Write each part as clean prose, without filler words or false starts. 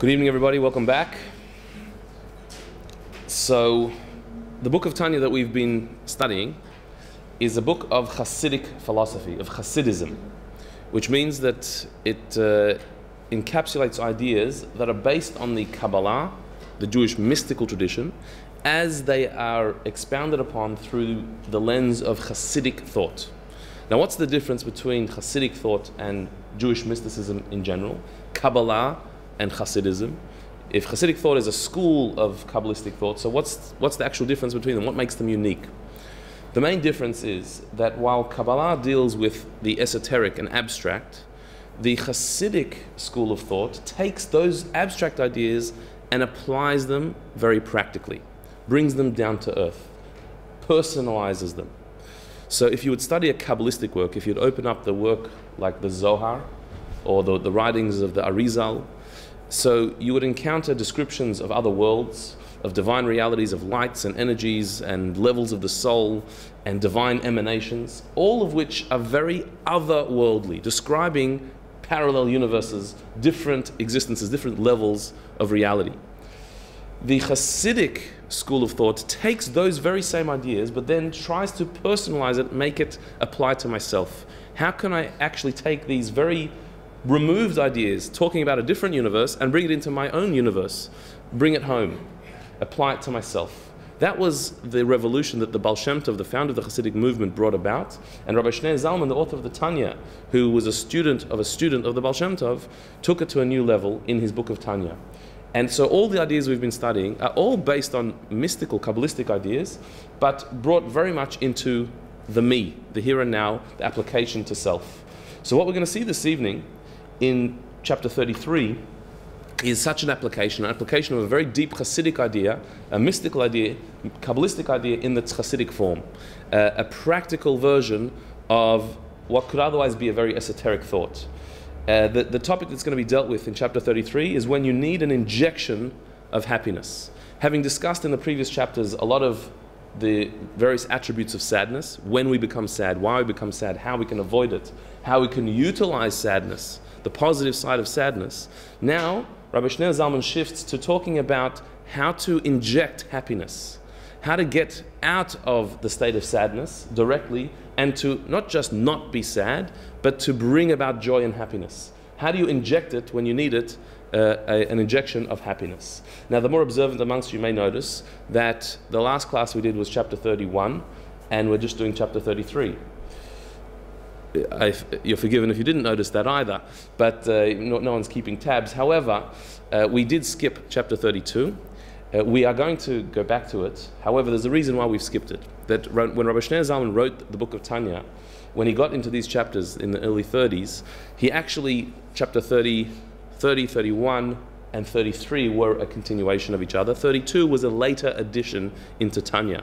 Good evening, everybody. Welcome back. So, the book of Tanya that we've been studying is a book of Hasidic philosophy, of Hasidism, which means that it encapsulates ideas that are based on the Kabbalah, the Jewish mystical tradition, as they are expounded upon through the lens of Hasidic thought. Now, what's the difference between Hasidic thought and Jewish mysticism in general, Kabbalah and Hasidism? If Hasidic thought is a school of Kabbalistic thought, so what's the actual difference between them? What makes them unique? The main difference is that while Kabbalah deals with the esoteric and abstract, the Hasidic school of thought takes those abstract ideas and applies them very practically, brings them down to earth, personalizes them. So if you would study a Kabbalistic work, if you'd open up the work like the Zohar or the writings of the Arizal, so you would encounter descriptions of other worlds, of divine realities, of lights and energies and levels of the soul and divine emanations, all of which are very otherworldly, describing parallel universes, different existences, different levels of reality. The Hasidic school of thought takes those very same ideas, but then tries to personalize it, make it apply to myself. How can I actually take these very removed ideas, talking about a different universe, and bring it into my own universe, bring it home, apply it to myself? That was the revolution that the Baal Shem Tov, the founder of the Hasidic movement, brought about. And Rabbi Zalman, the author of the Tanya, who was a student of the Baal Shem Tov, took it to a new level in his book of Tanya. And so all the ideas we've been studying are all based on mystical, Kabbalistic ideas, but brought very much into the me, the here and now, the application to self. So what we're going to see this evening in chapter 33 is such an application of a very deep Hasidic idea, a mystical idea, Kabbalistic idea in its Hasidic form, a practical version of what could otherwise be a very esoteric thought. The topic that's going to be dealt with in chapter 33 is when you need an injection of happiness. Having discussed in the previous chapters a lot of the various attributes of sadness, when we become sad, why we become sad, how we can avoid it, how we can utilize sadness, the positive side of sadness. Now, Rabbi Zalman shifts to talking about how to inject happiness, how to get out of the state of sadness directly and to not just not be sad, but to bring about joy and happiness. How do you inject it when you need it, an injection of happiness? Now, the more observant amongst you may notice that the last class we did was chapter 31, and we're just doing chapter 33. You're forgiven if you didn't notice that either, but no one's keeping tabs. However, we did skip chapter 32. We are going to go back to it. However, there's a reason why we've skipped it. That when Rabbi Zalman wrote the book of Tanya, when he got into these chapters in the early 30s, he actually, chapter 30, 31, and 33 were a continuation of each other. 32 was a later addition into Tanya.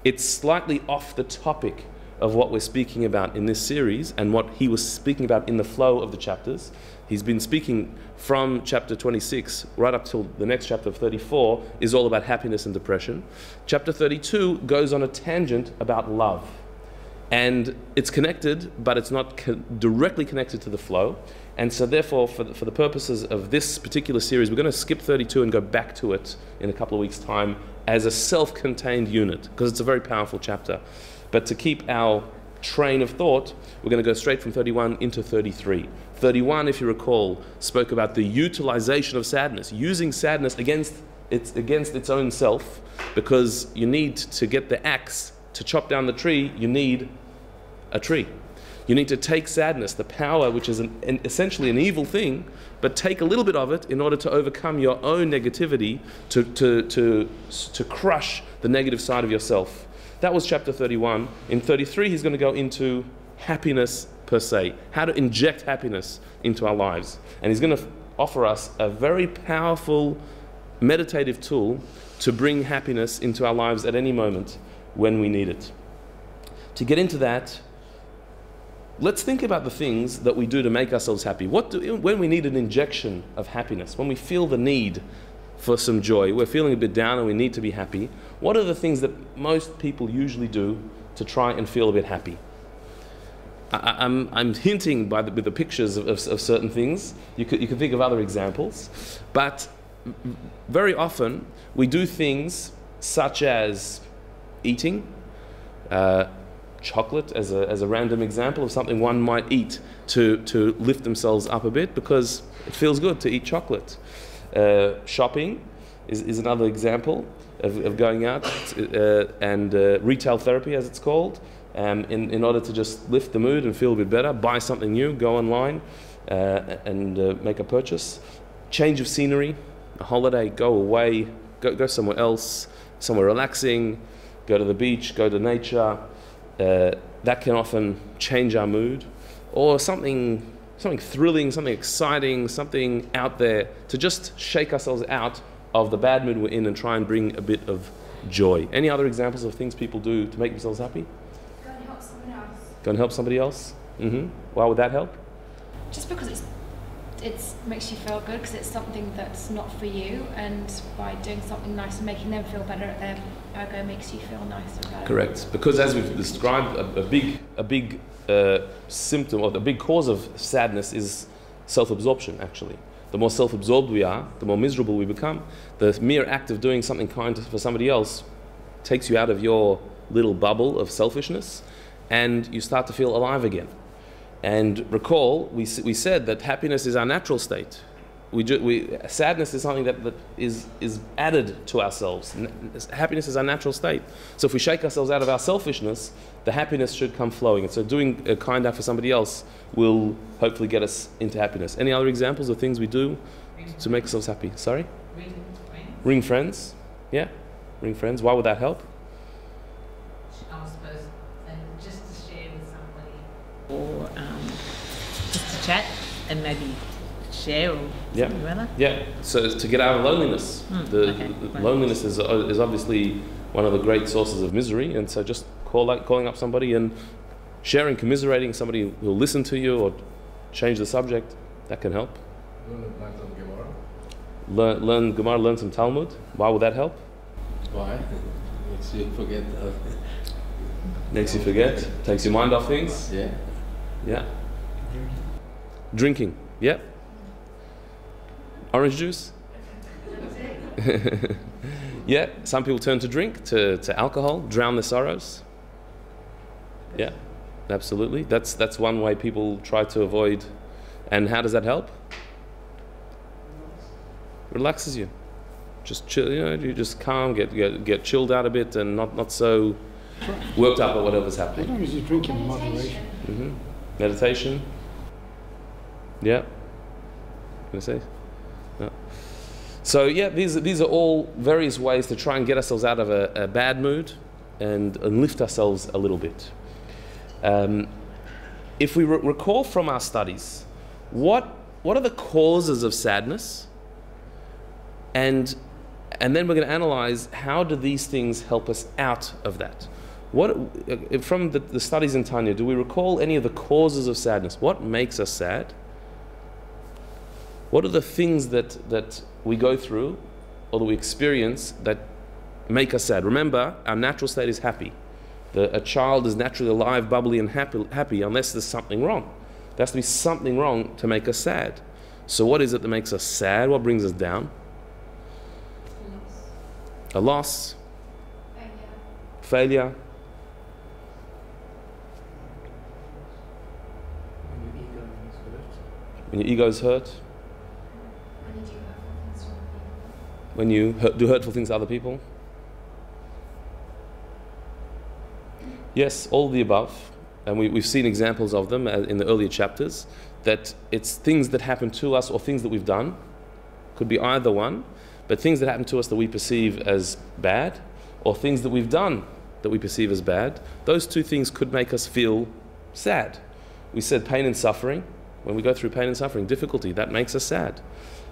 It's slightly off the topic of what we're speaking about in this series and what he was speaking about in the flow of the chapters. He's been speaking from chapter 26 right up till the next chapter of 34 is all about happiness and depression. Chapter 32 goes on a tangent about love. And it's connected, but it's not directly connected to the flow. And so therefore, for the purposes of this particular series, we're going to skip 32 and go back to it in a couple of weeks' time as a self-contained unit, because it's a very powerful chapter. But to keep our train of thought, we're going to go straight from 31 into 33. 31, if you recall, spoke about the utilization of sadness, using sadness against its own self, because you need to get the axe to chop down the tree, you need a tree. You need to take sadness, the power which is essentially an evil thing, but take a little bit of it in order to overcome your own negativity, to crush the negative side of yourself. That was chapter 31. In 33, he's going to go into happiness per se, how to inject happiness into our lives. And he's going to offer us a very powerful meditative tool to bring happiness into our lives at any moment when we need it. To get into that, let's think about the things that we do to make ourselves happy. When we need an injection of happiness, when we feel the need for some joy, we're feeling a bit down and we need to be happy, what are the things that most people usually do to try and feel a bit happy? I'm hinting with the pictures of certain things. You could think of other examples, but very often we do things such as eating, chocolate as a random example of something one might eat to lift themselves up a bit because it feels good to eat chocolate. Shopping is another example of going out, and retail therapy, as it's called, in order to just lift the mood and feel a bit better. Buy something new, go online and make a purchase. Change of scenery, a holiday, go away, go somewhere else, somewhere relaxing, go to the beach, go to nature. That can often change our mood. Or something thrilling, something exciting, something out there to just shake ourselves out of the bad mood we're in and try and bring a bit of joy. Any other examples of things people do to make themselves happy? Go and help someone else. Go and help somebody else? Why would that help? Just because it makes you feel good, because it's something that's not for you, and by doing something nice and making them feel better, at ergo makes you feel nicer about it. Correct. Because as we've described, a big symptom, or the big cause of sadness is self-absorption, actually. The more self-absorbed we are, the more miserable we become. The mere act of doing something kind for somebody else takes you out of your little bubble of selfishness, and you start to feel alive again. And recall, we said that happiness is our natural state. Sadness is something that is added to ourselves. Happiness is our natural state. So if we shake ourselves out of our selfishness, the happiness should come flowing. And so doing a kind act for somebody else will hopefully get us into happiness. Any other examples of things we do to make ourselves happy? Sorry? Ring friends. Yeah, ring friends. Why would that help? I suppose just to share with somebody, or just to chat and maybe share or something like that? Yeah, so to get out of loneliness. Loneliness is obviously one of the great sources of misery, and so just calling up somebody and sharing, commiserating, somebody who will listen to you or change the subject, that can help. Learn Gemara, learn some Talmud. Why would that help? Why? Makes you forget. Makes you forget? Takes your mind off things? Yeah. Drinking. Yeah. Orange juice? Yeah, some people turn to drink, to alcohol, drown their sorrows. Yeah, absolutely. That's one way people try to avoid. And how does that help? Relaxes you. Just chill, you just calm, get chilled out a bit and not so worked up at whatever's happening. As long as you drink in moderation. Meditation. Yeah. Gonna say? No. So yeah, these are all various ways to try and get ourselves out of a bad mood and lift ourselves a little bit. If we recall from our studies, what are the causes of sadness? And then we're going to analyze how do these things help us out of that. From the studies in Tanya, do we recall any of the causes of sadness? What makes us sad? What are the things that we go through or that we experience that make us sad? Remember, our natural state is happy. A child is naturally alive, bubbly, and happy unless there's something wrong. There has to be something wrong to make us sad. So what is it that makes us sad? What brings us down? A loss. Failure. When your ego is hurt. When you do hurtful things to other people. Yes, all of the above. And we've seen examples of them in the earlier chapters, that it's things that happen to us or things that we've done. Could be either one, but things that happen to us that we perceive as bad, or things that we've done that we perceive as bad. Those two things could make us feel sad. We said pain and suffering. When we go through pain and suffering, difficulty, that makes us sad.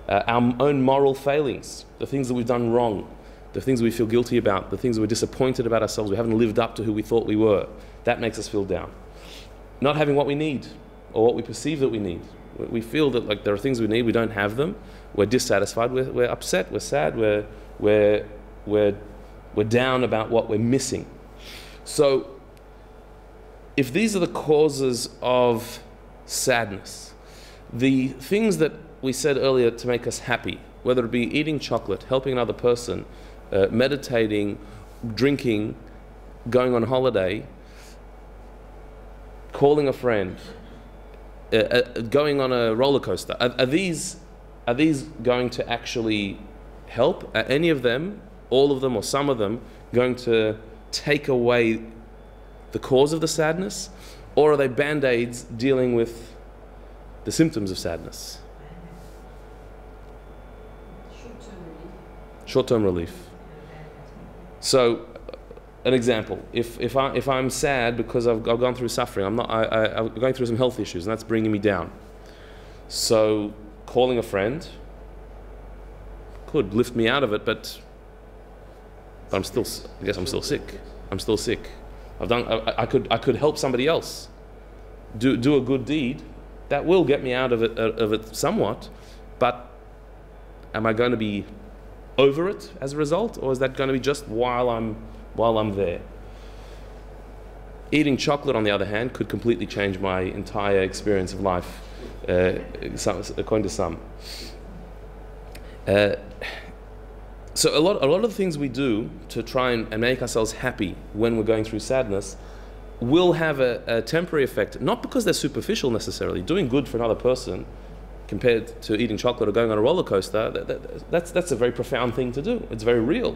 Our own moral failings, the things that we've done wrong, the things we feel guilty about, the things we're disappointed about ourselves, we haven't lived up to who we thought we were, that makes us feel down. Not having what we need, or what we perceive that we need. We feel that like there are things we need, we don't have them, we're dissatisfied, we're upset, we're sad, we're down about what we're missing. So, if these are the causes of sadness, the things that we said earlier to make us happy, whether it be eating chocolate, helping another person, meditating, drinking, going on holiday, calling a friend, going on a roller coaster, are these going to actually help? Are any of them, all of them, or some of them going to take away the cause of the sadness? Or are they band-aids dealing with the symptoms of sadness? Short-term relief. So, an example: if I'm sad because I've gone through suffering, I'm going through some health issues, and that's bringing me down. So, calling a friend could lift me out of it, but I guess I'm still sick. I'm still sick. I could help somebody else. Do a good deed that will get me out of it somewhat, but am I going to be over it as a result, or is that going to be just while I'm there? Eating chocolate, on the other hand, could completely change my entire experience of life, according to some. So a lot of the things we do to try and make ourselves happy when we're going through sadness will have a temporary effect, not because they're superficial necessarily. Doing good for another person compared to eating chocolate or going on a roller coaster, that's a very profound thing to do. It's very real.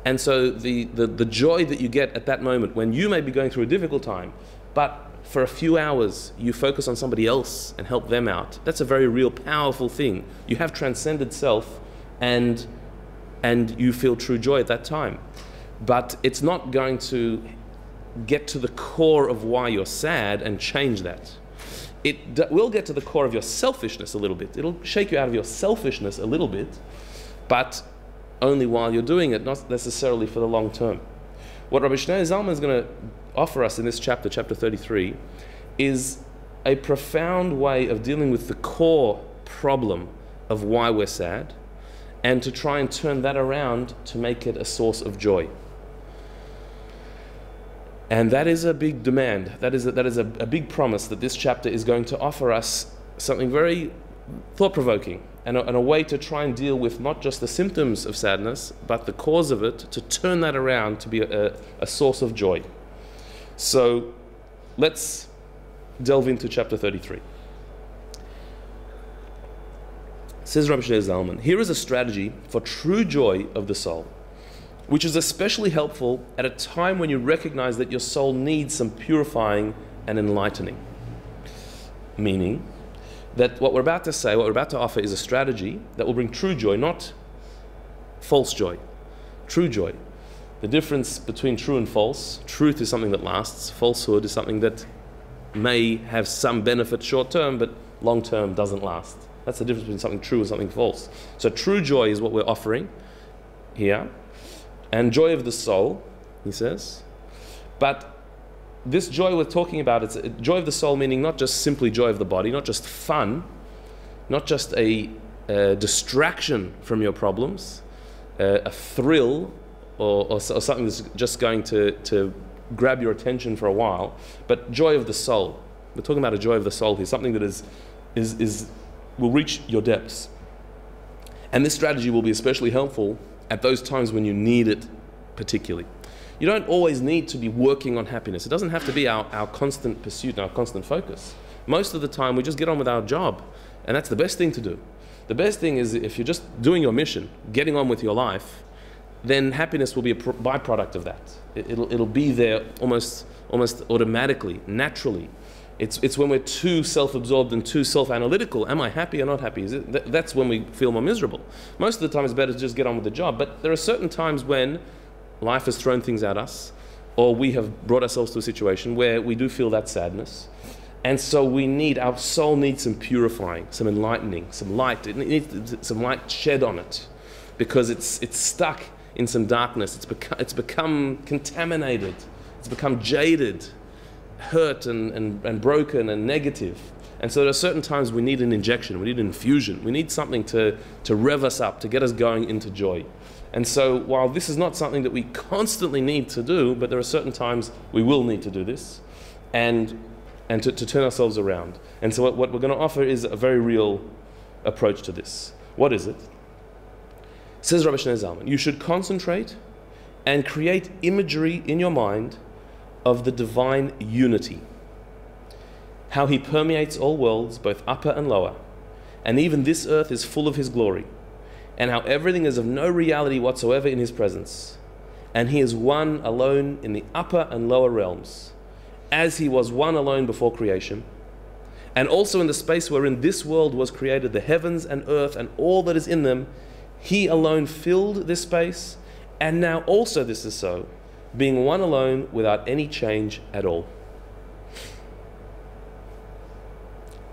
And so the joy that you get at that moment when you may be going through a difficult time, but for a few hours you focus on somebody else and help them out, that's a very real, powerful thing. You have transcended self, and you feel true joy at that time. But it's not going to get to the core of why you're sad and change that. It will get to the core of your selfishness a little bit. It'll shake you out of your selfishness a little bit, but only while you're doing it, not necessarily for the long term. What Rabbi Zalman is going to offer us in this chapter, chapter 33, is a profound way of dealing with the core problem of why we're sad, and to try and turn that around to make it a source of joy. And that is a big demand. That is a big promise that this chapter is going to offer us something very thought-provoking, and a way to try and deal with not just the symptoms of sadness, but the cause of it, to turn that around to be a source of joy. So let's delve into chapter 33. Says Rabbi Zalman, here is a strategy for true joy of the soul, which is especially helpful at a time when you recognize that your soul needs some purifying and enlightening. Meaning that what we're about to say, what we're about to offer, is a strategy that will bring true joy, not false joy. True joy. The difference between true and false: truth is something that lasts, falsehood is something that may have some benefit short term, but long term doesn't last. That's the difference between something true and something false. So true joy is what we're offering here. And joy of the soul, he says. But this joy we're talking about, it's a joy of the soul, meaning not just simply joy of the body, not just fun, not just a distraction from your problems, a thrill, or something that's just going to grab your attention for a while, but joy of the soul. We're talking about a joy of the soul here, something that will reach your depths. And this strategy will be especially helpful at those times when you need it particularly. You don't always need to be working on happiness. It doesn't have to be our constant pursuit and our constant focus. Most of the time we just get on with our job, and that's the best thing to do. The best thing is if you're just doing your mission, getting on with your life, then happiness will be a byproduct of that. It'll be there almost automatically, naturally. It's when we're too self-absorbed and too self-analytical. Am I happy or not happy? That's when we feel more miserable. Most of the time it's better to just get on with the job. But there are certain times when life has thrown things at us, or we have brought ourselves to a situation where we do feel that sadness. And so our soul needs some purifying, some enlightening, some light. It needs some light shed on it, because it's stuck in some darkness. It's become contaminated. It's become jaded, hurt and broken and negative. And so there are certain times we need an injection, we need an infusion, we need something to rev us up, to get us going into joy. And so while this is not something that we constantly need to do, but there are certain times we will need to do this and to turn ourselves around. And so what we're going to offer is a very real approach to this. What is it? Says Rabbi Shneur Zalman, you should concentrate and create imagery in your mind of the divine unity, how he permeates all worlds, both upper and lower, and even this earth is full of his glory, and how everything is of no reality whatsoever in his presence, and he is one alone in the upper and lower realms, as he was one alone before creation, and also in the space wherein this world was created, the heavens and earth and all that is in them, he alone filled this space, and now also this is so, being one alone without any change at all.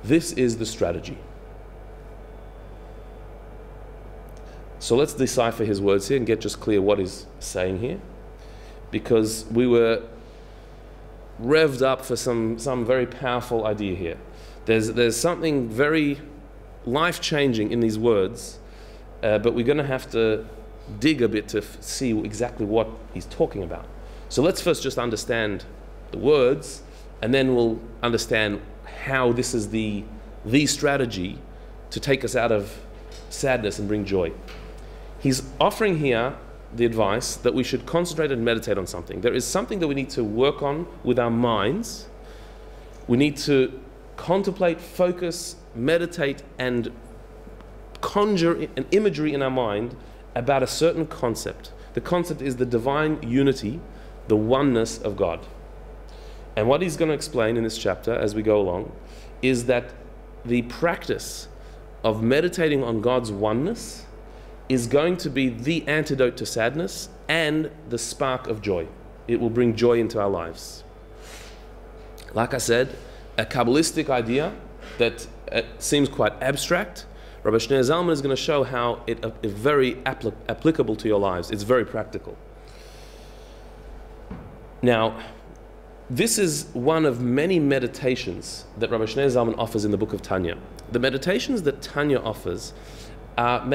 This is the strategy. So let's decipher his words here and get just clear what he's saying here, because we were revved up for some very powerful idea here. There's something very life-changing in these words, but we're going to have to dig a bit to see exactly what he's talking about. So let's first just understand the words, and then we'll understand how this is the strategy to take us out of sadness and bring joy. He's offering here the advice that we should concentrate and meditate on something. There is something that we need to work on with our minds. We need to contemplate, focus, meditate, and conjure an imagery in our mind about a certain concept. The concept is the divine unity, the oneness of God. And what he's going to explain in this chapter as we go along is that the practice of meditating on God's oneness is going to be the antidote to sadness and the spark of joy. It will bring joy into our lives. Like I said, a Kabbalistic idea that seems quite abstract, Rabbi Shneur Zalman is going to show how it is very applicable to your lives. It's very practical. Now, this is one of many meditations that Rabbi Shneur Zalman offers in the book of Tanya. The meditations that Tanya offers are,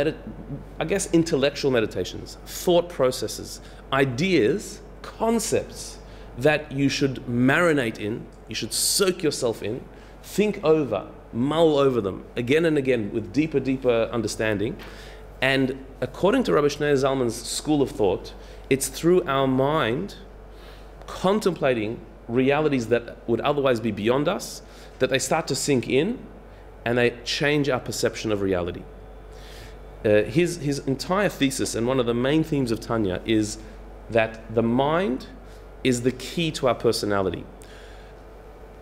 I guess, intellectual meditations, thought processes, ideas, concepts that you should marinate in, you should soak yourself in, think over, mull over them again and again with deeper understanding. And according to Rabbi Shneur Zalman's school of thought, it's through our mind contemplating realities that would otherwise be beyond us that they start to sink in and they change our perception of reality. His entire thesis and one of the main themes of Tanya is that the mind is the key to our personality.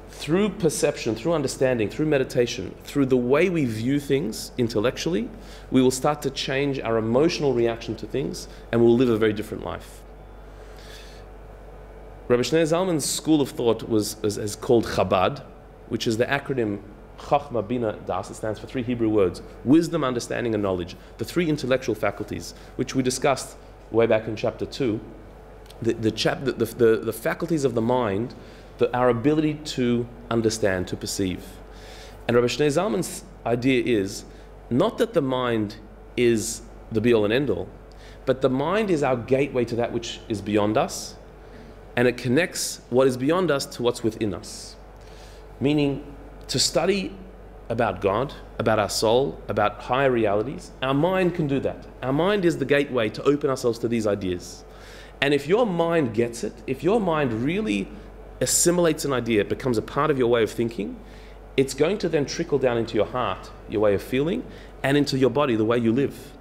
Through perception, through understanding, through meditation, through the way we view things intellectually, we will start to change our emotional reaction to things and we'll live a very different life. Rabbi Shneur Zalman's school of thought is called Chabad, which is the acronym Chachma, Bina, Das. It stands for three Hebrew words: wisdom, understanding, and knowledge. The three intellectual faculties, which we discussed way back in chapter 2. The faculties of the mind, our ability to understand, to perceive. And Rabbi Shneur Zalman's idea is not that the mind is the be-all and end-all, but the mind is our gateway to that which is beyond us, and it connects what is beyond us to what's within us. Meaning, to study about God, about our soul, about higher realities, our mind can do that. Our mind is the gateway to open ourselves to these ideas. And if your mind gets it, if your mind really assimilates an idea, it becomes a part of your way of thinking, it's going to then trickle down into your heart, your way of feeling, and into your body, the way you live.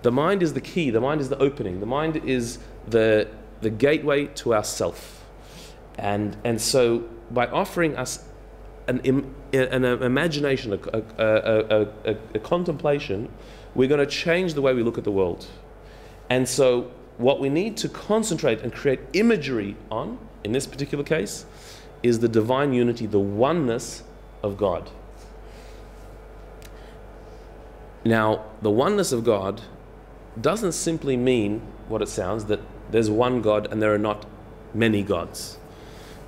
The mind is the key, the mind is the opening, the mind is the gateway to ourself. And so by offering us an imagination, a contemplation, we're going to change the way we look at the world. And so what we need to concentrate and create imagery on, in this particular case, is the divine unity, the oneness of God. Now, the oneness of God doesn't simply mean what it sounds, that there's one God and there are not many gods.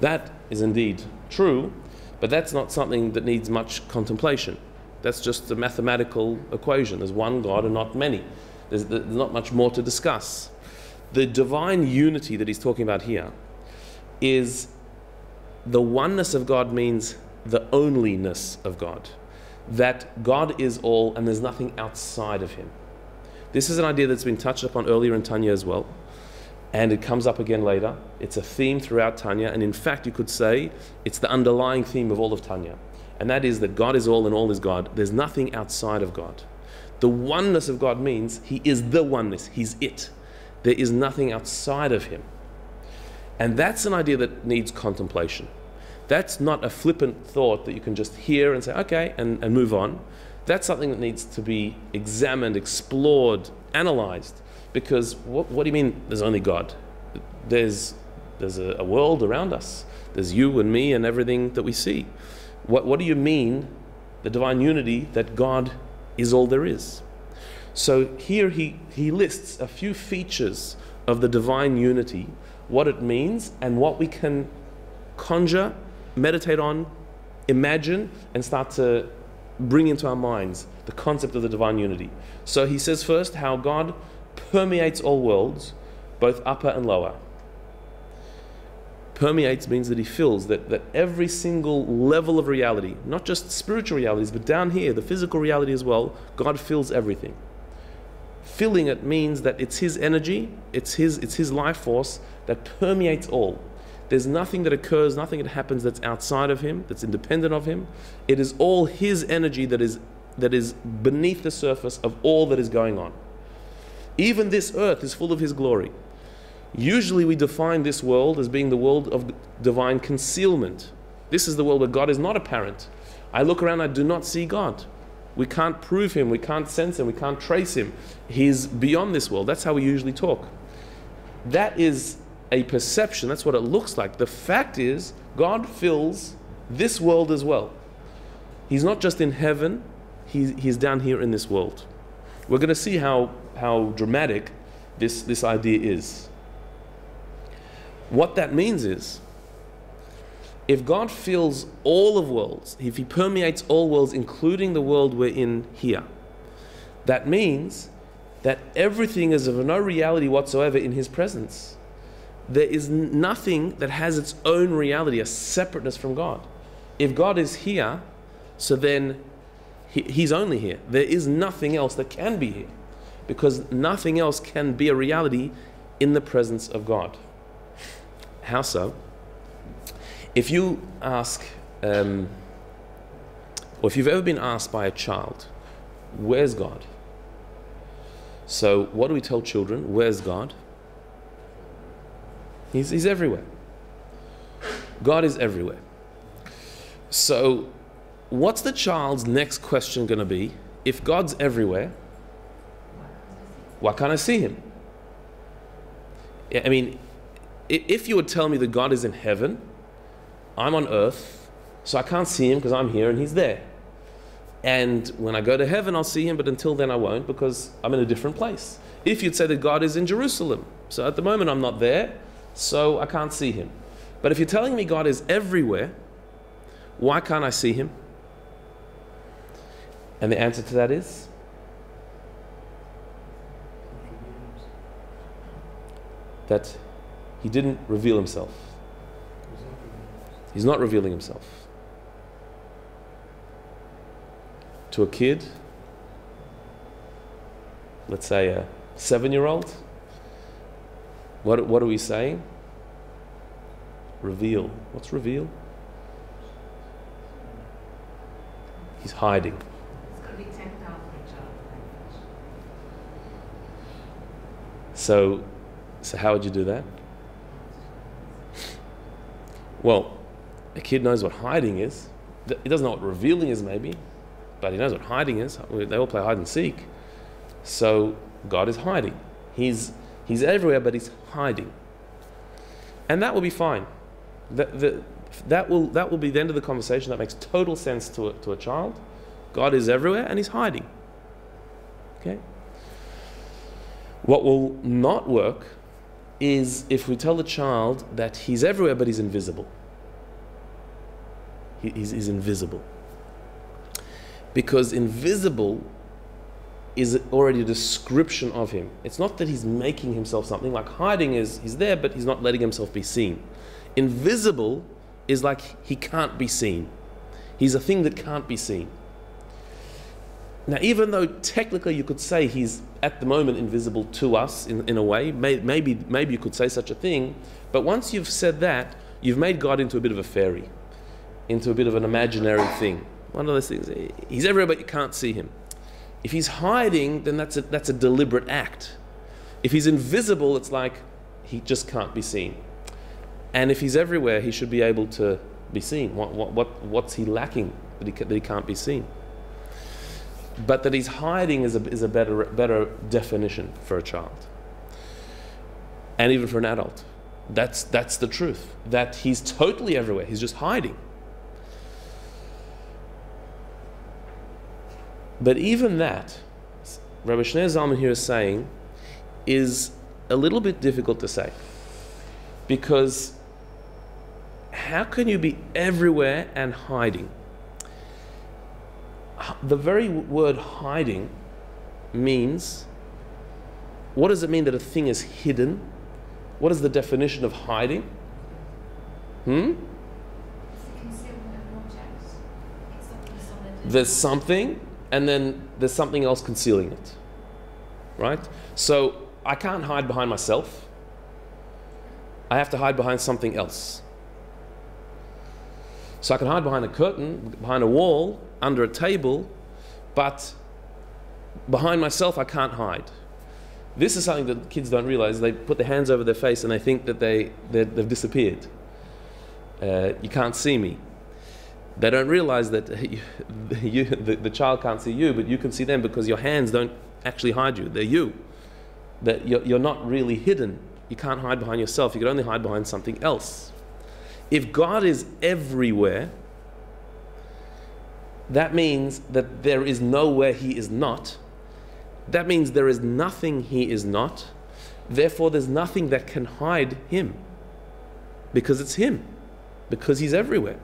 That is indeed true, but that's not something that needs much contemplation. That's just a mathematical equation. There's one God and not many. There's not much more to discuss. The divine unity that he's talking about here is the oneness of God, means the onlyness of God. That God is all and there's nothing outside of him. This is an idea that's been touched upon earlier in Tanya as well, and it comes up again later. It's a theme throughout Tanya, and in fact you could say it's the underlying theme of all of Tanya, and that is that God is all and all is God. There's nothing outside of God. The oneness of God means He is the oneness, He's it. There is nothing outside of Him. And that's an idea that needs contemplation. That's not a flippant thought that you can just hear and say, okay, and move on. That's something that needs to be examined, explored, analyzed. Because what do you mean there's only God? There's a world around us. There's you and me and everything that we see. What do you mean, the divine unity, that God is all there is? So here he lists a few features of the divine unity, what it means, and what we can conjure, meditate on, imagine, and start to bring into our minds the concept of the divine unity. So he says first how God permeates all worlds, both upper and lower. Permeates means that He fills, that every single level of reality, not just spiritual realities, but down here, the physical reality as well, God fills everything. Filling it means that it's His energy, it's His life force that permeates all. There's nothing that occurs, nothing that happens that's outside of Him, that's independent of Him. It is all His energy that is beneath the surface of all that is going on. Even this earth is full of His glory. Usually we define this world as being the world of divine concealment. This is the world where God is not apparent. I look around, I do not see God. We can't prove Him, we can't sense Him, we can't trace Him. He's beyond this world. That's how we usually talk. That is a perception, that's what it looks like. The fact is, God fills this world as well. He's not just in heaven, He's down here in this world. We're going to see how dramatic this idea is. What that means is, if God fills all of worlds, if He permeates all worlds, including the world we're in here, that means that everything is of no reality whatsoever in His presence. There is nothing that has its own reality, a separateness from God. If God is here, so then He's only here. There is nothing else that can be here, because nothing else can be a reality in the presence of God. How so? If you ask, or if you've ever been asked by a child, where's God? So what do we tell children? Where's God? He's everywhere. God is everywhere. So what's the child's next question going to be? If God's everywhere, why can't I see Him? I mean, if you would tell me that God is in heaven, I'm on earth, so I can't see Him because I'm here and He's there. And when I go to heaven, I'll see Him, but until then I won't, because I'm in a different place. If you'd say that God is in Jerusalem, so at the moment I'm not there, so I can't see Him. But if you're telling me God is everywhere, why can't I see Him? And the answer to that is? That He didn't reveal Himself. He's not revealing Himself. To a kid, let's say a 7-year-old, what are we saying? Reveal. What's reveal? He's hiding. It's got to be tactile for a child. So how would you do that? Well, a kid knows what hiding is. He doesn't know what revealing is maybe, but he knows what hiding is. They all play hide and seek. So God is hiding. He's everywhere, but He's hiding. And that will be fine. That will be the end of the conversation. That makes total sense to a child. God is everywhere and He's hiding. Okay? What will not work is if we tell the child that He's everywhere but He's invisible. He's invisible. Because invisible is already a description of Him. It's not that He's making Himself something. Like hiding is, He's there but He's not letting Himself be seen. Invisible is like He can't be seen. He's a thing that can't be seen. Now, even though technically you could say he's at the moment invisible to us in a way, maybe you could say such a thing, but once you've said that, you've made God into a bit of a fairy, into a bit of an imaginary thing. One of those things, he's everywhere but you can't see him. If he's hiding, then that's a deliberate act. If he's invisible, it's like he just can't be seen. And if he's everywhere, he should be able to be seen. What's he lacking that he can't be seen? But that he's hiding is a better definition for a child, and even for an adult. That's the truth. That he's totally everywhere. He's just hiding. But even that, Rabbi Shneur Zalman here is saying, is a little bit difficult to say, because how can you be everywhere and hiding? The very word hiding means, what does it mean that a thing is hidden? What is the definition of hiding? It's the concealment of an object. It's something solid. There's something, and then there's something else concealing it. Right? So I can't hide behind myself. I have to hide behind something else. So I can hide behind a curtain, behind a wall, under a table, but behind myself I can't hide. This is something that kids don't realize. They put their hands over their face and they think that they've disappeared. You can't see me. They don't realize that the child can't see you, but you can see them, because your hands don't actually hide you. They're you. That you're not really hidden. You can't hide behind yourself. You can only hide behind something else. If God is everywhere, that means that there is nowhere he is not. That means there is nothing he is not. Therefore, there's nothing that can hide him, because it's him, because he's everywhere.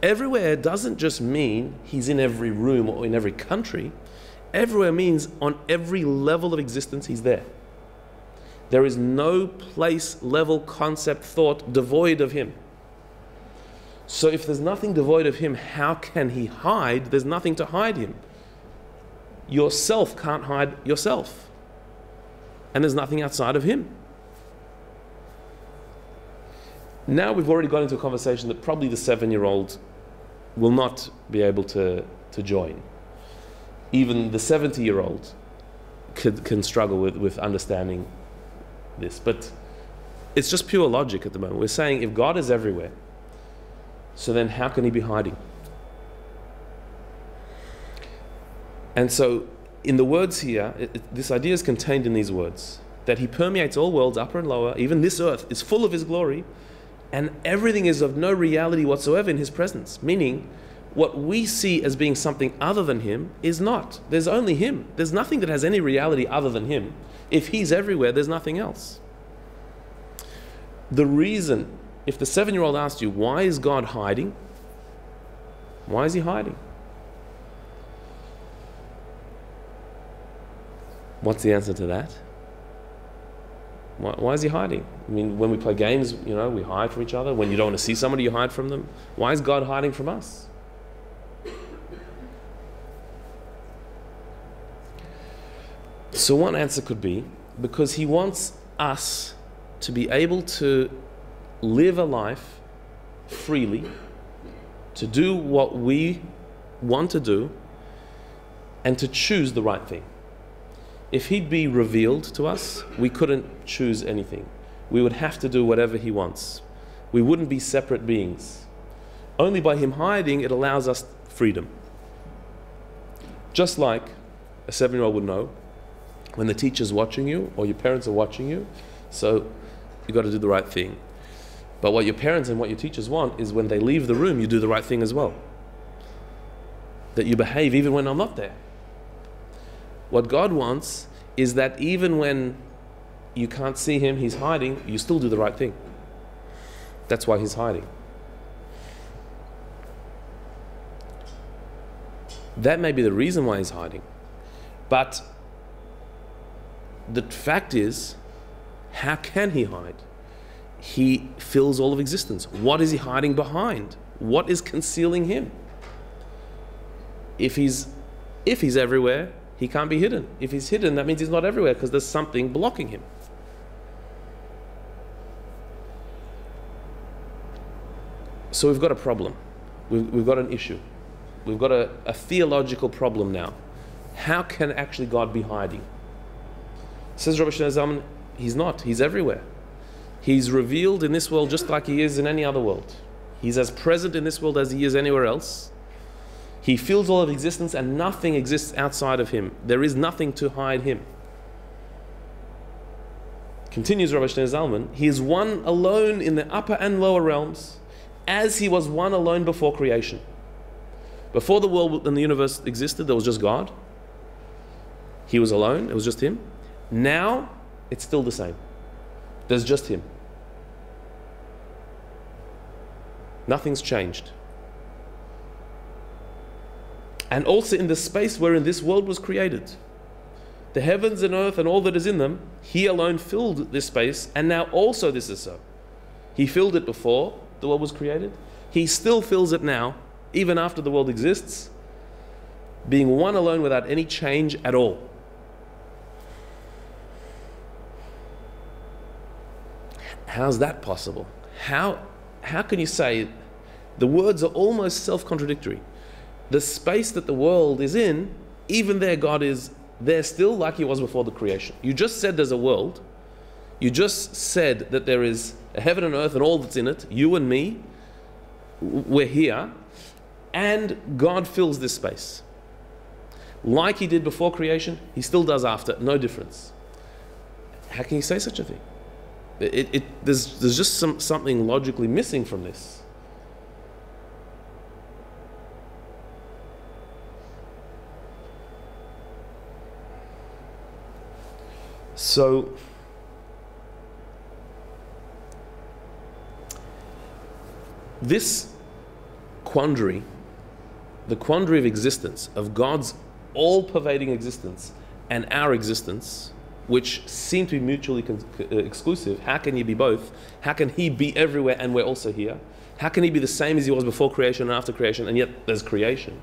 Everywhere doesn't just mean he's in every room or in every country. Everywhere means on every level of existence he's there. There is no place, level, concept, thought devoid of him. So if there's nothing devoid of him, how can he hide? There's nothing to hide him. Yourself can't hide yourself. And there's nothing outside of him. Now we've already got into a conversation that probably the 7-year-old will not be able to join. Even the 70-year-old can struggle with understanding this. But it's just pure logic at the moment. We're saying if God is everywhere, so then how can he be hiding? And so in the words here, this idea is contained in these words, that he permeates all worlds, upper and lower. Even this earth is full of his glory, and everything is of no reality whatsoever in his presence. Meaning, what we see as being something other than him is not. There's only him. There's nothing that has any reality other than him. If he's everywhere, there's nothing else. The reason, if the 7-year-old asked you, why is God hiding? Why is he hiding? What's the answer to that? Why is he hiding? I mean, when we play games, we hide from each other. When you don't want to see somebody, you hide from them. Why is God hiding from us? So one answer could be, because he wants us to be able to live a life freely, to do what we want to do, and to choose the right thing. If he'd be revealed to us, we couldn't choose anything. We would have to do whatever he wants. We wouldn't be separate beings. Only by him hiding, it allows us freedom. Just like a 7-year-old would know, when the teacher's watching you or your parents are watching you, so you've got to do the right thing. But what your parents and what your teachers want is when they leave the room, you do the right thing as well. That you behave even when I'm not there. What God wants is that even when you can't see him, he's hiding, you still do the right thing. That's why he's hiding. That may be the reason why he's hiding. But the fact is, how can he hide? He fills all of existence. What is he hiding behind? What is concealing him? If he's If he's everywhere, he can't be hidden. If he's hidden, that means he's not everywhere because there's something blocking him. So we've got a problem. We've got an issue. We've got a theological problem now. How can actually God be hiding? Says Rabbi Zalman, he's not. He's everywhere. He's revealed in this world just like he is in any other world. He's as present in this world as he is anywhere else. He fills all of existence and nothing exists outside of him. There is nothing to hide him. Continues Rabbi Zalman, he is one alone in the upper and lower realms, as he was one alone before creation. Before the world and the universe existed, there was just God. He was alone, it was just him. Now, it's still the same. There's just him. Nothing's changed. And also in the space wherein this world was created, the heavens and earth and all that is in them, he alone filled this space, and now also this is so. He filled it before the world was created. He still fills it now, even after the world exists, being one alone without any change at all. How's that possible? How can you say the words are almost self-contradictory? The space that the world is in, even there God is there still like he was before the creation. You just said there's a world. You just said that there is a heaven and earth and all that's in it. You and me, we're here. And God fills this space. Like he did before creation, he still does after. No difference. How can you say such a thing? There's just something logically missing from this. So, this quandary, the quandary of existence, of God's all-pervading existence and our existence, which seem to be mutually exclusive. How can you be both? How can he be everywhere and we're also here? How can he be the same as he was before creation and after creation, and yet there's creation?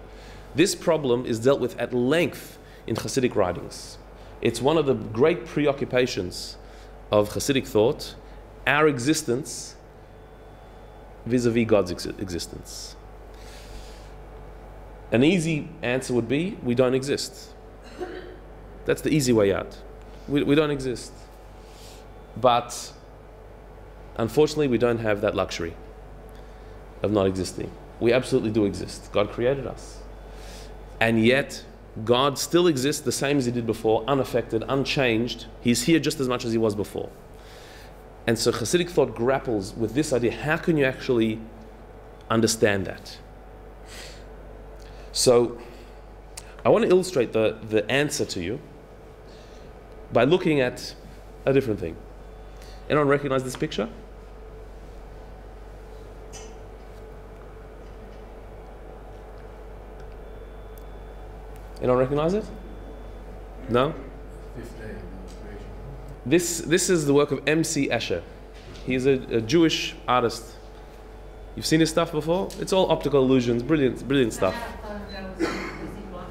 This problem is dealt with at length in Hasidic writings. It's one of the great preoccupations of Hasidic thought, our existence vis-a-vis God's existence. An easy answer would be, we don't exist. That's the easy way out. We don't exist. But unfortunately, we don't have that luxury of not existing. We absolutely do exist. God created us. And yet, God still exists the same as he did before, unaffected, unchanged. He's here just as much as he was before. And so Hasidic thought grapples with this idea. How can you actually understand that? So, I want to illustrate the answer to you by looking at a different thing. Anyone recognize this picture? Anyone recognize it? No? This is the work of M.C. Escher. He's a Jewish artist. You've seen his stuff before? It's all optical illusions, brilliant stuff.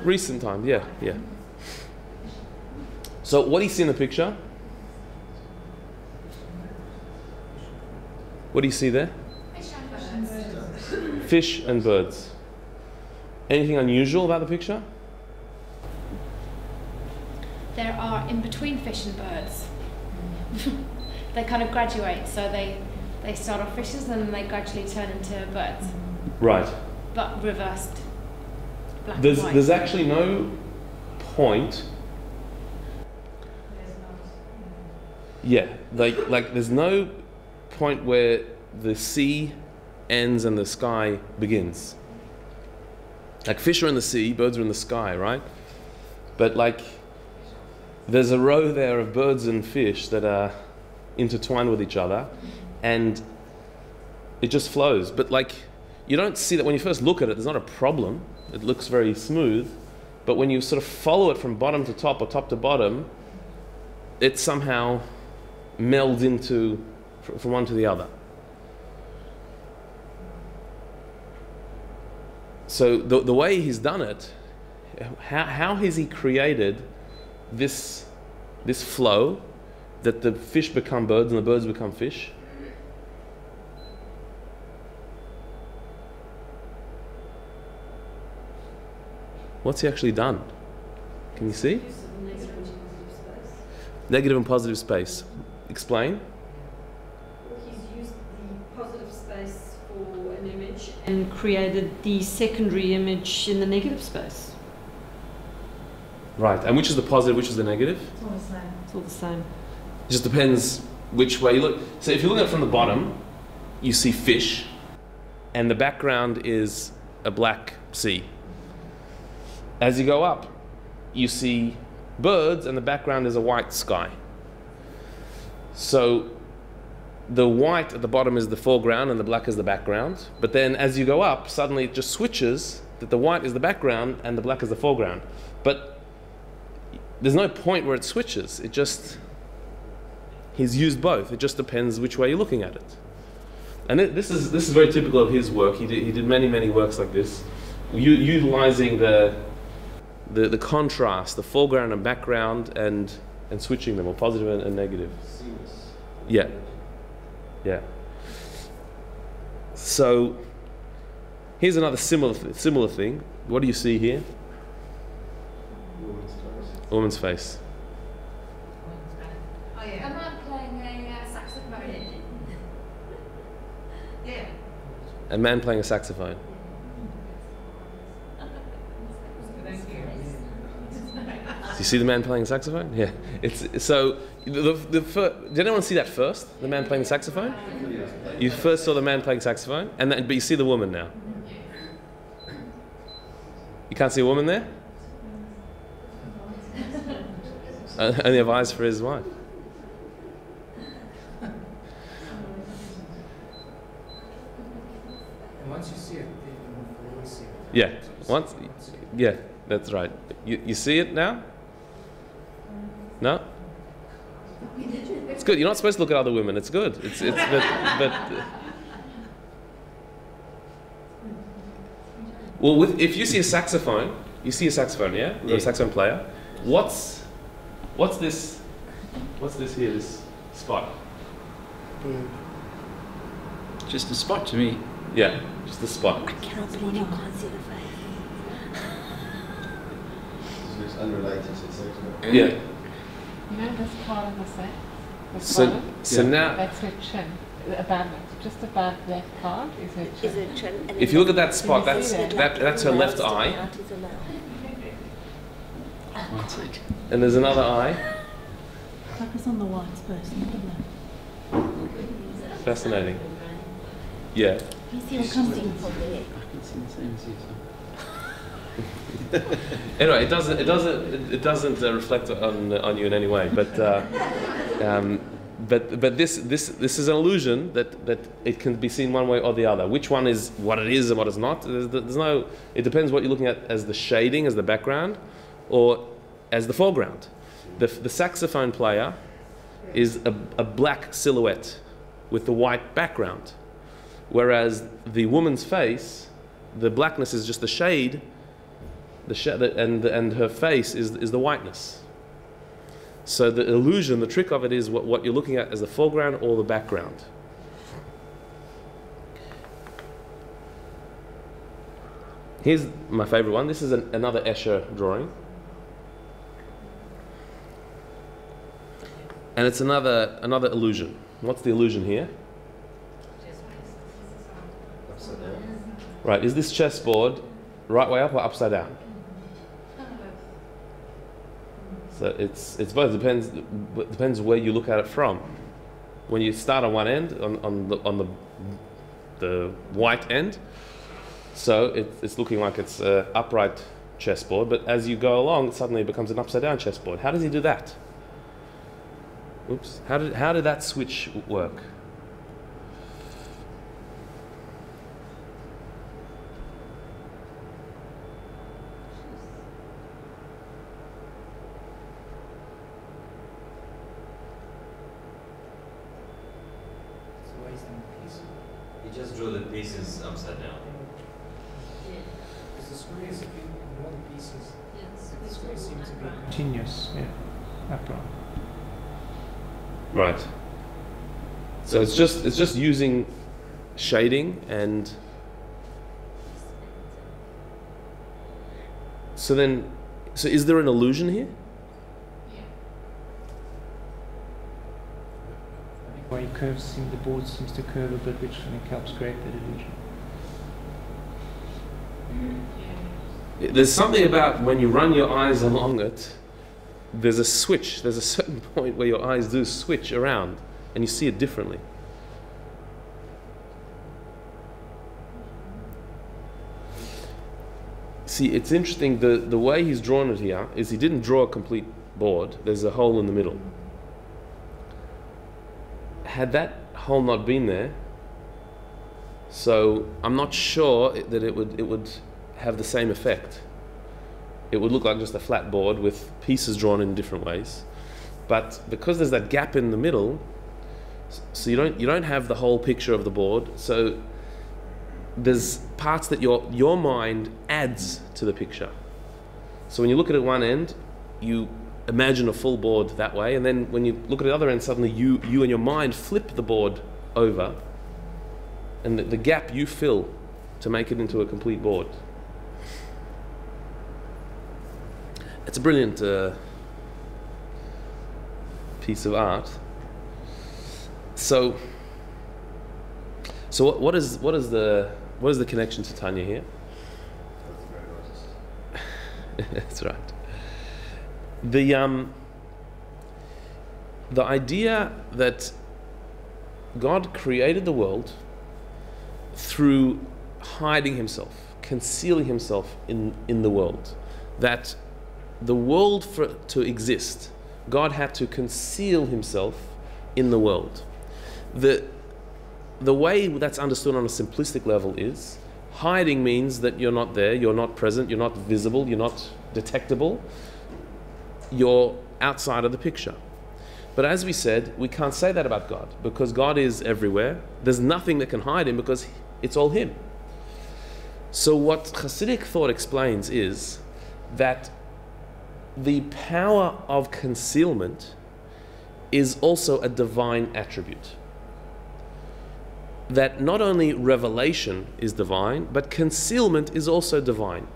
Recent time, yeah. So what do you see in the picture? What do you see there? Fish and birds. Anything unusual about the picture? There are in between fish and birds. They kind of graduate, so they start off fishes and then they gradually turn into birds. Right. But reversed. Black and white. There's actually no point. Yeah, like there's no point where the sea ends and the sky begins. Like fish are in the sea, birds are in the sky, right? But like there's a row there of birds and fish that are intertwined with each other, and it just flows. But like you don't see that when you first look at it. There's not a problem. It looks very smooth, but when you sort of follow it from bottom to top or top to bottom, it somehow melds into from one to the other. So the way he's done it, How has he created this flow that the fish become birds and the birds become fish? What's he actually done? Can you see? Negative and positive space. Explain. He's used the positive space for an image and created the secondary image in the negative space. Right. And which is the positive, which is the negative? It's all the same. It's all the same. It just depends which way you look. So if you look at it from the bottom, you see fish, and the background is a black sea. As you go up, you see birds, and the background is a white sky. So the white at the bottom is the foreground and the black is the background. But then as you go up, suddenly it just switches that the white is the background and the black is the foreground. But there's no point where it switches. It just, he's used both. It just depends which way you're looking at it. And this is very typical of his work. He did many works like this, utilizing the contrast, the foreground and background, and switching them, or positive and negative. Yeah. Yeah. So here's another similar thing. What do you see here? A woman's face. Oh yeah. A man playing a saxophone. Yeah. A man playing a saxophone. Do you see the man playing a saxophone? Yeah. It's so. Did anyone see that first? The man playing the saxophone. You first saw the man playing saxophone, but you see the woman now. You can't see a woman there. Only have eyes for his wife. And once you see it, you will see it. Yeah. Once. Yeah. That's right. You see it now? No? It's good. You're not supposed to look at other women. It's good. Well, if you see a saxophone, you see a saxophone, yeah? A saxophone player. What's this? What's this here? This spot? Just a spot to me. Yeah, just a spot. I cannot believe you can't see the face. It's unrelated to sex. Yeah. You know this part of the set? So now, That's her chin. Above it. Just above that part is her chin. Is it chin? And if you look at that spot, Can you see that's her left eye, Out is a mouth. One sec. and there's another eye. Focus on the whites first, not the mouth. Fascinating. Yeah. You see what comes in from there. I can see the same as you. Anyway, it doesn't reflect on you in any way, but this is an illusion that it can be seen one way or the other. Which one is what it is and what it's not? There's no. It depends what you're looking at as the shading, as the background, or as the foreground. The saxophone player is a black silhouette with the white background, whereas the woman's face, the blackness is just the shade. And her face is the whiteness. So the illusion, the trick of it is what you're looking at as the foreground or the background. Here's my favorite one. This is another Escher drawing. And it's another illusion. What's the illusion here? Upside down. Right, is this chessboard right way up or upside down? So it's both. Depends where you look at it from. When you start on one end, on the white end, so it's looking like it's an upright chessboard. But as you go along, suddenly it becomes an upside down chessboard. How does he do that? Oops. How did that switch work? You just draw the pieces upside down. the screw is in all the pieces. Yes, The screw seems to be Continuous, yeah. Upright. Right. So it's just using shading and so is there an illusion here? I think why the board seems to curve a bit, which I think helps create that illusion. There's something about when you run your eyes along it, there's a switch, there's a certain point where your eyes do switch around and you see it differently. See, it's interesting, the way he's drawn it here is he didn't draw a complete board, there's a hole in the middle. Had that hole not been there, so I'm not sure that it would have the same effect. It would look like just a flat board with pieces drawn in different ways. But because there's that gap in the middle, so you don't have the whole picture of the board, so there's parts that your mind adds to the picture. So when you look at it one end, you imagine a full board that way, and then when you look at the other end, suddenly you and your mind flip the board over, and the gap you fill to make it into a complete board. It's a brilliant piece of art. So what is the connection to Tanya here? That's right. The idea that God created the world through hiding himself, concealing himself in the world, that the world to exist, God had to conceal himself in the world. The way that's understood on a simplistic level is hiding means that you're not there, you're not present, you're not visible, you're not detectable, you're outside of the picture. But as we said, we can't say that about God because God is everywhere. There's nothing that can hide him because it's all him. So what Hasidic thought explains is that the power of concealment is also a divine attribute. That not only revelation is divine, but concealment is also divine.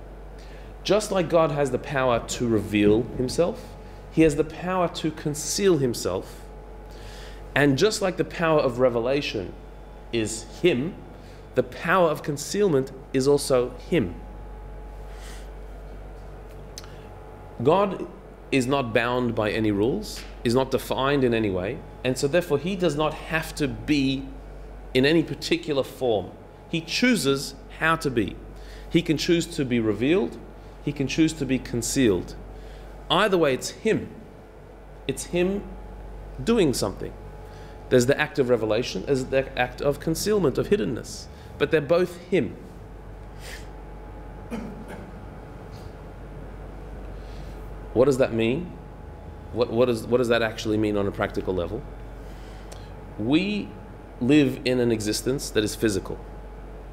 Just like God has the power to reveal himself, he has the power to conceal himself. And just like the power of revelation is him, the power of concealment is also him. God is not bound by any rules, is not defined in any way, and so therefore he does not have to be in any particular form. He chooses how to be. He can choose to be revealed, he can choose to be concealed. Either way, it's him. It's him doing something. There's the act of revelation, there's the act of concealment, of hiddenness. But they're both him. What does that mean? What does that actually mean on a practical level? We live in an existence that is physical.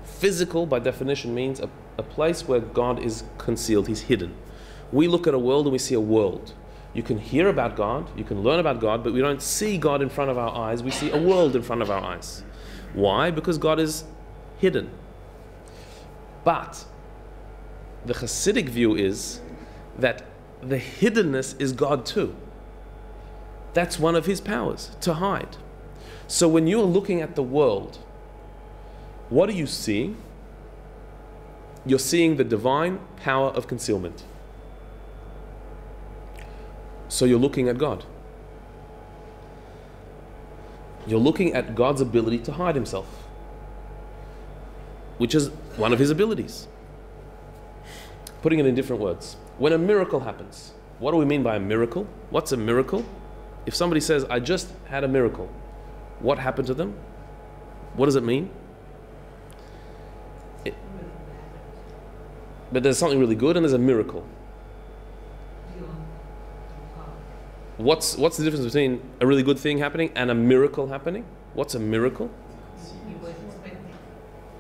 Physical, by definition, means a place where God is concealed, he's hidden. We look at a world and we see a world. You can hear about God, you can learn about God, but we don't see God in front of our eyes, we see a world in front of our eyes. Why? Because God is hidden. But the Hasidic view is that the hiddenness is God too. That's one of his powers, to hide. So when you're looking at the world, what are you seeing? You're seeing the divine power of concealment. So you're looking at God. You're looking at God's ability to hide himself, which is one of his abilities. Putting it in different words. When a miracle happens, what do we mean by a miracle? What's a miracle? If somebody says, I just had a miracle, what happened to them? What does it mean? But there's something really good and there's a miracle. What's the difference between a really good thing happening and a miracle happening? What's a miracle?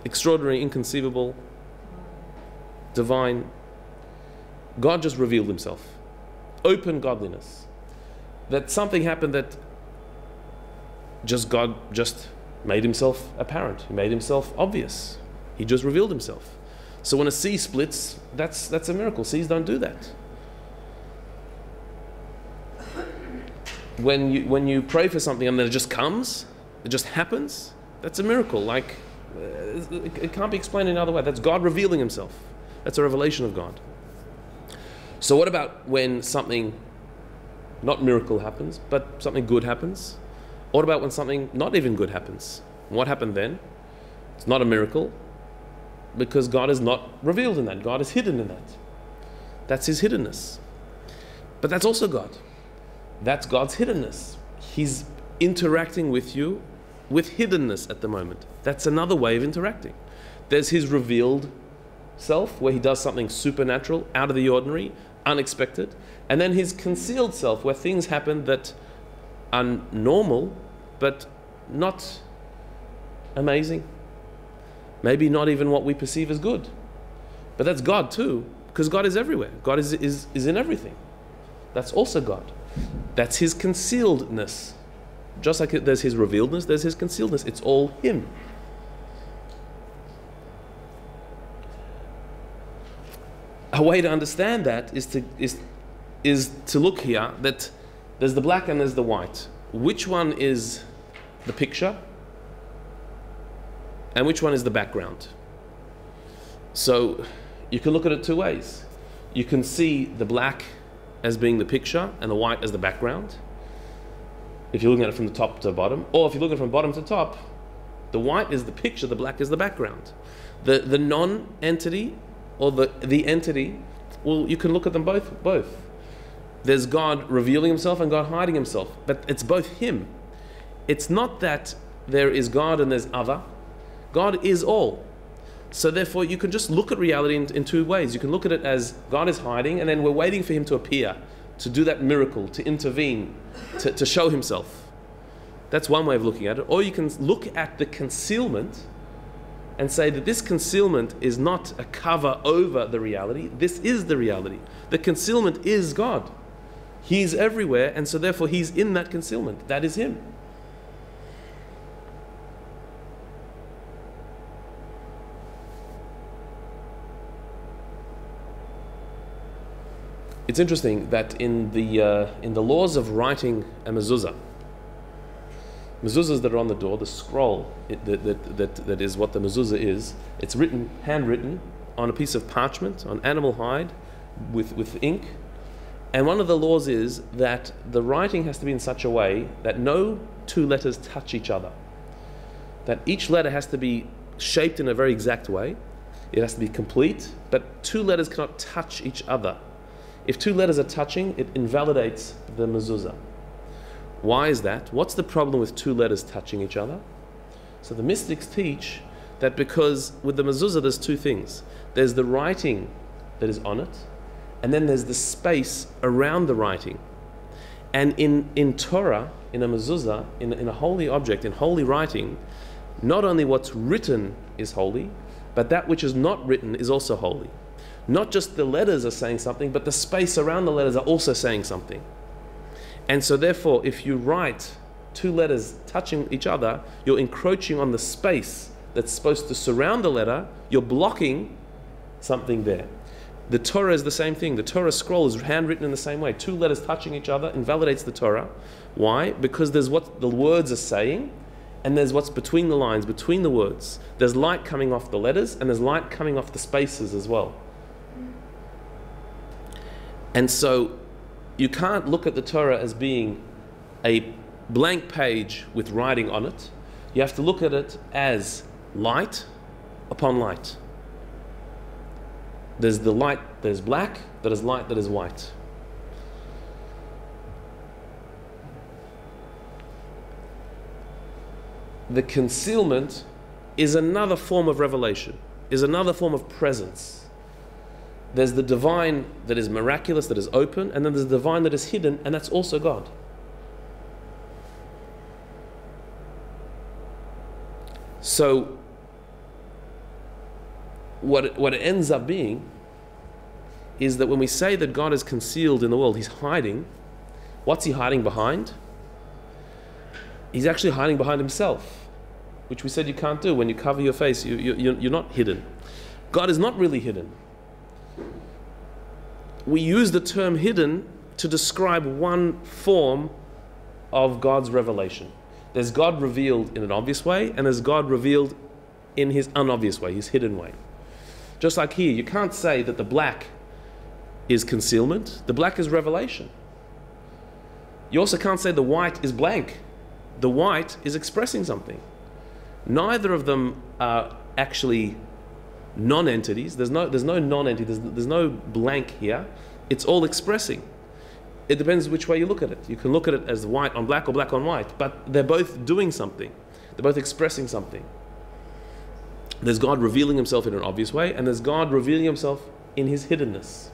Extraordinary, inconceivable. divine. God just revealed himself. Open godliness. That something happened that God just made himself apparent. He made himself obvious. He just revealed himself. So when a sea splits, that's a miracle. Seas don't do that. When you pray for something and then it just comes, it just happens, that's a miracle. Like, it can't be explained in another way. That's God revealing himself. That's a revelation of God. So what about when something, not miracle happens, but something good happens? What about when something not even good happens? What happened then? It's not a miracle, because God is not revealed in that. God is hidden in that. That's his hiddenness. But that's also God. That's God's hiddenness. He's interacting with you with hiddenness at the moment. That's another way of interacting. There's his revealed self, where he does something supernatural, out of the ordinary, unexpected. And then his concealed self, where things happen that are normal, but not amazing. Maybe not even what we perceive as good. But that's God too, because God is everywhere. God is in everything. That's also God. That's his concealedness. Just like there's his revealedness, there's his concealedness. It's all him. A way to understand that is to look here that there's the black and there's the white. Which one is the picture and which one is the background? So you can look at it two ways. You can see the black as being the picture and the white as the background, if you're looking at it from the top to the bottom. Or if you're looking from bottom to top, the white is the picture, the black is the background. The non-entity or the entity, well, you can look at them both. There's God revealing himself and God hiding himself, but it's both him. It's not that there is God and there's other. God is all. So therefore you can just look at reality in two ways. You can look at it as God is hiding and then we're waiting for him to appear, to do that miracle, to intervene, to show himself. That's one way of looking at it. Or you can look at the concealment and say that this concealment is not a cover over the reality. This is the reality. The concealment is God. He's everywhere, and so therefore he's in that concealment. That is him. It's interesting that in the laws of writing a mezuzah, mezuzahs that are on the door, the scroll that is what the mezuzah is, it's written, handwritten on a piece of parchment, on animal hide, with ink. And one of the laws is that the writing has to be in such a way that no two letters touch each other. That each letter has to be shaped in a very exact way. It has to be complete, but two letters cannot touch each other. If two letters are touching, it invalidates the mezuzah. Why is that? What's the problem with two letters touching each other? So the mystics teach that because with the mezuzah there's two things. There's the writing that is on it, and then there's the space around the writing. And in Torah, in a mezuzah, in a holy object, in holy writing, not only what's written is holy, but that which is not written is also holy. Not just the letters are saying something, but the space around the letters are also saying something. And so therefore, if you write two letters touching each other, you're encroaching on the space that's supposed to surround the letter. You're blocking something there. The Torah is the same thing. The Torah scroll is handwritten in the same way. Two letters touching each other invalidates the Torah. Why? Because there's what the words are saying, and there's what's between the lines, between the words. There's light coming off the letters, and there's light coming off the spaces as well. And so you can't look at the Torah as being a blank page with writing on it. You have to look at it as light upon light. There's the light that is black, that is light that is white. The concealment is another form of revelation, is another form of presence. There's the divine that is miraculous, that is open, and then there's the divine that is hidden, and that's also God. So what it ends up being is that when we say that God is concealed in the world, he's hiding. What's he hiding behind? He's actually hiding behind himself, which we said you can't do. When you cover your face, you're not hidden. God is not really hidden. We use the term hidden to describe one form of God's revelation. There's God revealed in an obvious way, and there's God revealed in his unobvious way, his hidden way. Just like here, you can't say that the black is concealment. The black is revelation. You also can't say the white is blank. The white is expressing something. Neither of them are actually non-entities. There's no non-entity. There's no blank here. It's all expressing. It depends which way you look at it. You can look at it as white on black or black on white, but they're both doing something. They're both expressing something. There's God revealing himself in an obvious way, and there's God revealing himself in his hiddenness.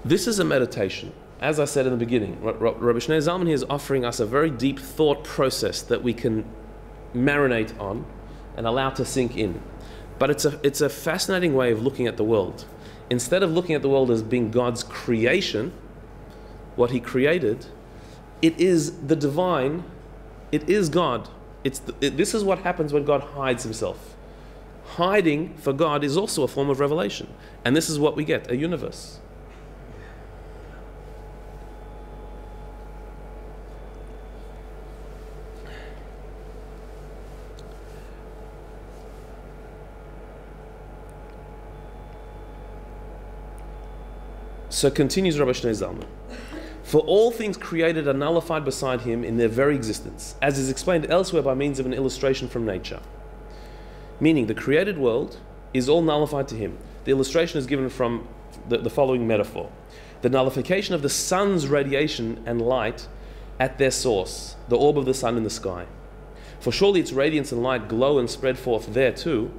This is a meditation. As I said in the beginning, Rabbi Shneur Zalman here is offering us a very deep thought process that we can marinate on and allow to sink in. But it's a fascinating way of looking at the world. Instead of looking at the world as being God's creation, what he created, it is the divine, it is God. This is what happens when God hides himself. Hiding for God is also a form of revelation. And this is what we get, a universe. So continues Rabbi Shneur Zalman. For all things created are nullified beside him in their very existence, as is explained elsewhere by means of an illustration from nature. Meaning the created world is all nullified to him. The illustration is given from the following metaphor. The nullification of the sun's radiation and light at their source, the orb of the sun in the sky. For surely its radiance and light glow and spread forth there too,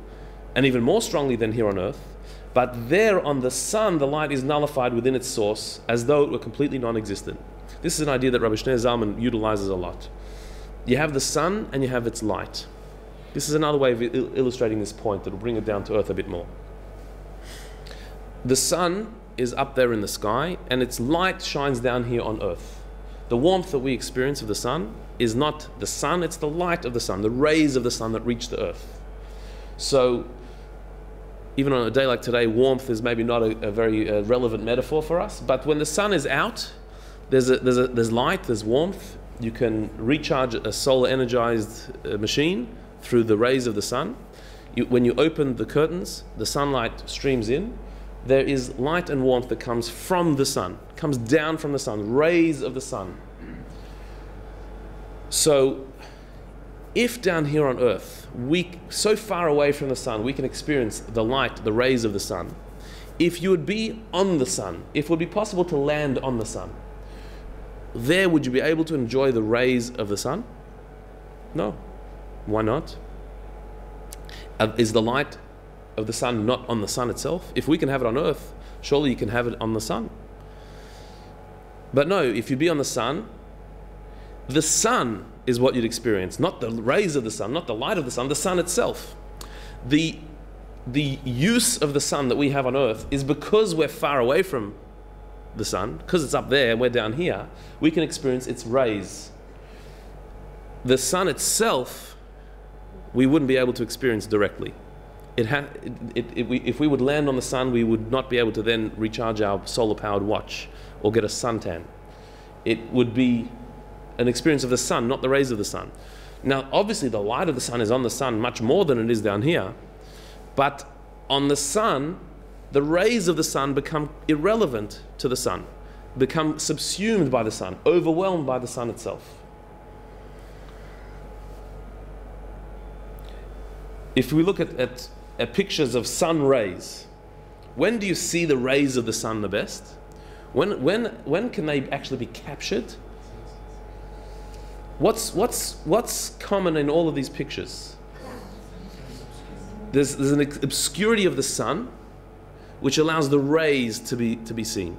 and even more strongly than here on earth. But there on the sun, the light is nullified within its source, as though it were completely non-existent. This is an idea that Rabbi Shneur Zalman utilizes a lot. You have the sun and you have its light. This is another way of illustrating this point that will bring it down to earth a bit more. The sun is up there in the sky, and its light shines down here on earth. The warmth that we experience of the sun is not the sun, it's the light of the sun, the rays of the sun that reach the earth. So even on a day like today, warmth is maybe not a very relevant metaphor for us. But when the sun is out, there's light, there's warmth. You can recharge a solar energized machine through the rays of the sun. When you open the curtains, the sunlight streams in. There is light and warmth that comes from the sun, comes down from the sun, rays of the sun. So if down here on earth, so far away from the sun, we can experience the light, the rays of the sun. If you would be on the sun, if it would be possible to land on the sun, there would you be able to enjoy the rays of the sun? No. Why not? Is the light of the sun not on the sun itself? If we can have it on earth, surely you can have it on the sun. But no, if you be on the sun is what you'd experience, not the rays of the sun, not the light of the sun itself. The use of the sun that we have on earth is because we're far away from the sun, because it's up there and we're down here, we can experience its rays. The sun itself, we wouldn't be able to experience directly. If we would land on the sun, we would not be able to then recharge our solar-powered watch or get a suntan. It would be an experience of the sun, not the rays of the sun. Now, obviously, the light of the sun is on the sun much more than it is down here, but on the sun, the rays of the sun become irrelevant to the sun, become subsumed by the sun, overwhelmed by the sun itself. If we look at pictures of sun rays, when do you see the rays of the sun the best? When can they actually be captured? What's common in all of these pictures? There's an obscurity of the sun, which allows the rays to be seen.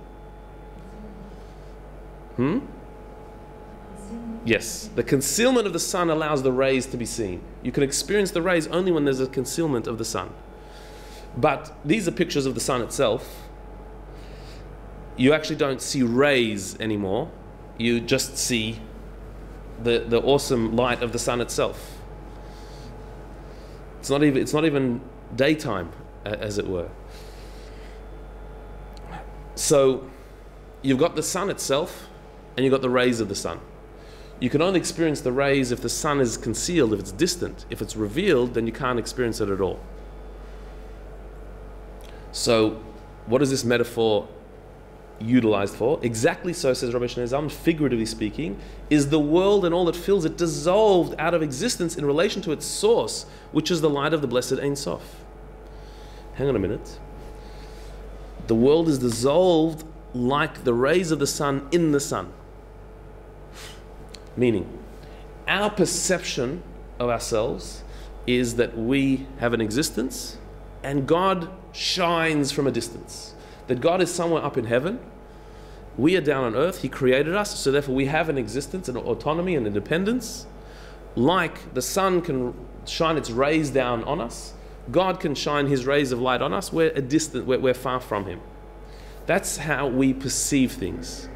Yes, the concealment of the sun allows the rays to be seen. You can experience the rays only when there's a concealment of the sun. But these are pictures of the sun itself. You actually don't see rays anymore. You just see the awesome light of the sun itself. It's not even daytime, as it were. So you've got the sun itself, and you've got the rays of the sun. You can only experience the rays if the sun is concealed, if it's distant. If it's revealed, then you can't experience it at all. So what is this metaphor utilized for? Exactly so, says Rabbi Zalman, figuratively speaking, is the world and all that fills it dissolved out of existence in relation to its source, which is the light of the blessed Ein Sof. Hang on a minute. The world is dissolved like the rays of the sun in the sun. Meaning, our perception of ourselves is that we have an existence and God shines from a distance. That God is somewhere up in heaven, we are down on earth, He created us, so therefore we have an existence and autonomy and independence. Like the sun can shine its rays down on us, God can shine His rays of light on us, we're far from Him. That's how we perceive things.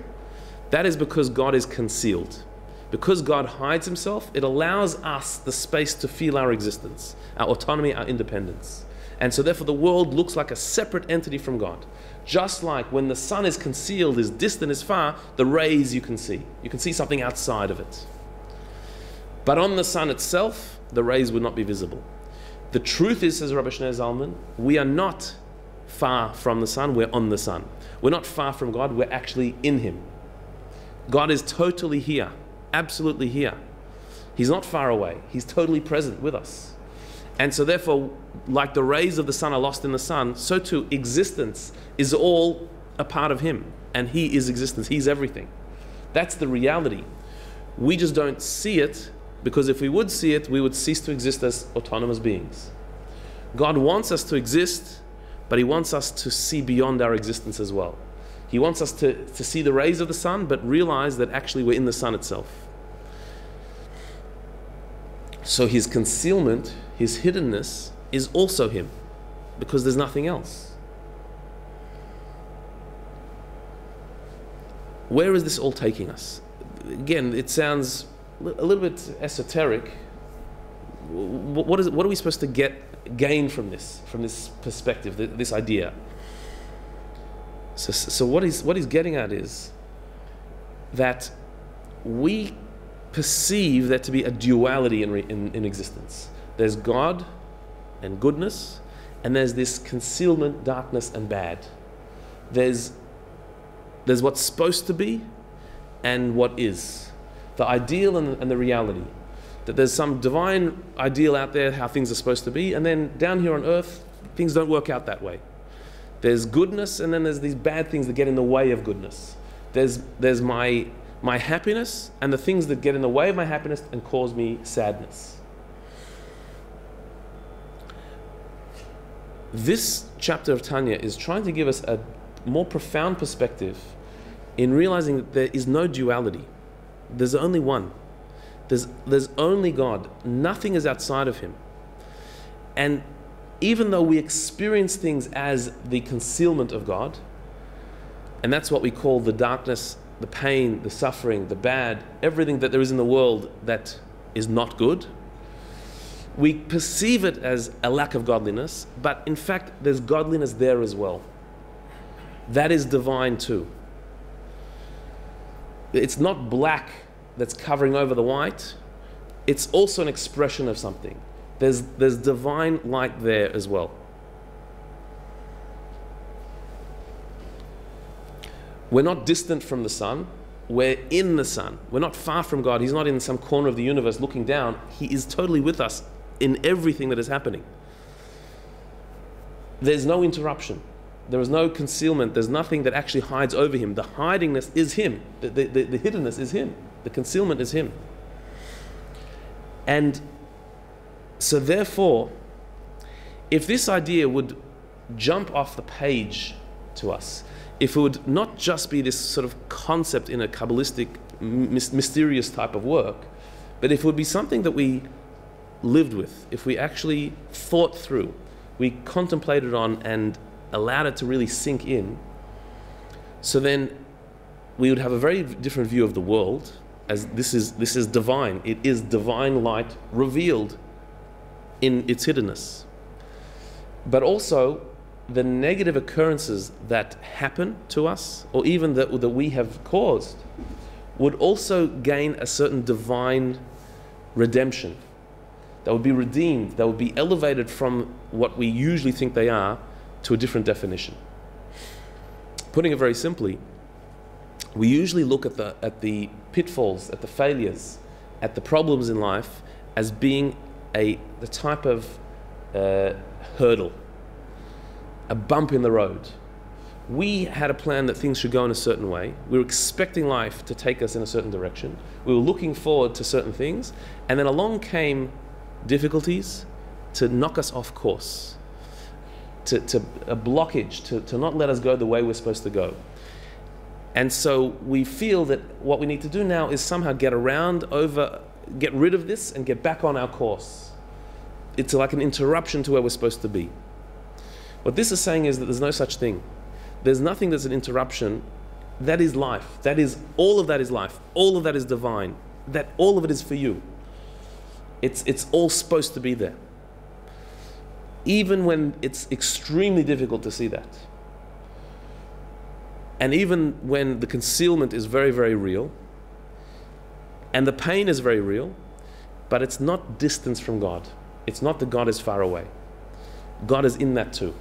That is because God is concealed. Because God hides Himself, it allows us the space to feel our existence, our autonomy, our independence. And so therefore the world looks like a separate entity from God. Just like when the sun is concealed, is distant, is far, the rays you can see. You can see something outside of it. But on the sun itself, the rays would not be visible. The truth is, says Rabbi Zalman, we are not far from the sun, we're on the sun. We're not far from God, we're actually in Him. God is totally here, absolutely here. He's not far away, He's totally present with us. And so therefore, like the rays of the sun are lost in the sun, so too existence is all a part of Him. And He is existence, He's everything. That's the reality. We just don't see it, because if we would see it, we would cease to exist as autonomous beings. God wants us to exist, but He wants us to see beyond our existence as well. He wants us to see the rays of the sun, but realize that actually we're in the sun itself. So His concealment, His hiddenness, is also Him, because there's nothing else. Where is this all taking us? Again, it sounds a little bit esoteric. What are we supposed to gain from this perspective, this idea? So what he's getting at is that we perceive there to be a duality in existence. There's God and goodness, and there's this concealment, darkness and bad. There's what's supposed to be and what is. The ideal and the reality. That there's some divine ideal out there, how things are supposed to be, and then down here on earth, things don't work out that way. There's goodness, and then there's these bad things that get in the way of goodness. There's my happiness, and the things that get in the way of my happiness and cause me sadness. This chapter of Tanya is trying to give us a more profound perspective in realizing that there is no duality. There's only one. There's only God. Nothing is outside of Him. And even though we experience things as the concealment of God, and that's what we call the darkness, the pain, the suffering, the bad, everything that there is in the world that is not good, we perceive it as a lack of godliness, but in fact there's godliness there as well. That is divine too. It's not black that's covering over the white. It's also an expression of something. There's divine light there as well. We're not distant from the sun. We're in the sun. We're not far from God. He's not in some corner of the universe looking down. He is totally with us in everything that is happening. There's no interruption. There is no concealment. There's nothing that actually hides over Him. The hidingness is Him. The hiddenness is Him. The concealment is Him. And so therefore, if this idea would jump off the page to us, if it would not just be this sort of concept in a Kabbalistic, mysterious type of work, but if it would be something that we lived with, if we actually thought through, we contemplated on and allowed it to really sink in, so then we would have a very different view of the world, as this is divine. It is divine light revealed in its hiddenness. But also, the negative occurrences that happen to us, or even that we have caused, would also gain a certain divine redemption. That would be redeemed, that would be elevated from what we usually think they are to a different definition. Putting it very simply, we usually look at the pitfalls, at the failures, at the problems in life as being the type of hurdle, a bump in the road. We had a plan that things should go in a certain way. We were expecting life to take us in a certain direction. We were looking forward to certain things, and then along came difficulties to knock us off course, to a blockage, to not let us go the way we're supposed to go. And so we feel that what we need to do now is somehow get rid of this and get back on our course. It's like an interruption to where we're supposed to be. What this is saying is that there's no such thing. There's nothing that's an interruption. That is life. All of that is life. All of that is divine. That all of it is for you. It's all supposed to be there. Even when it's extremely difficult to see that. And even when the concealment is very, very real, and the pain is very real, but it's not distance from God. It's not that God is far away. God is in that too.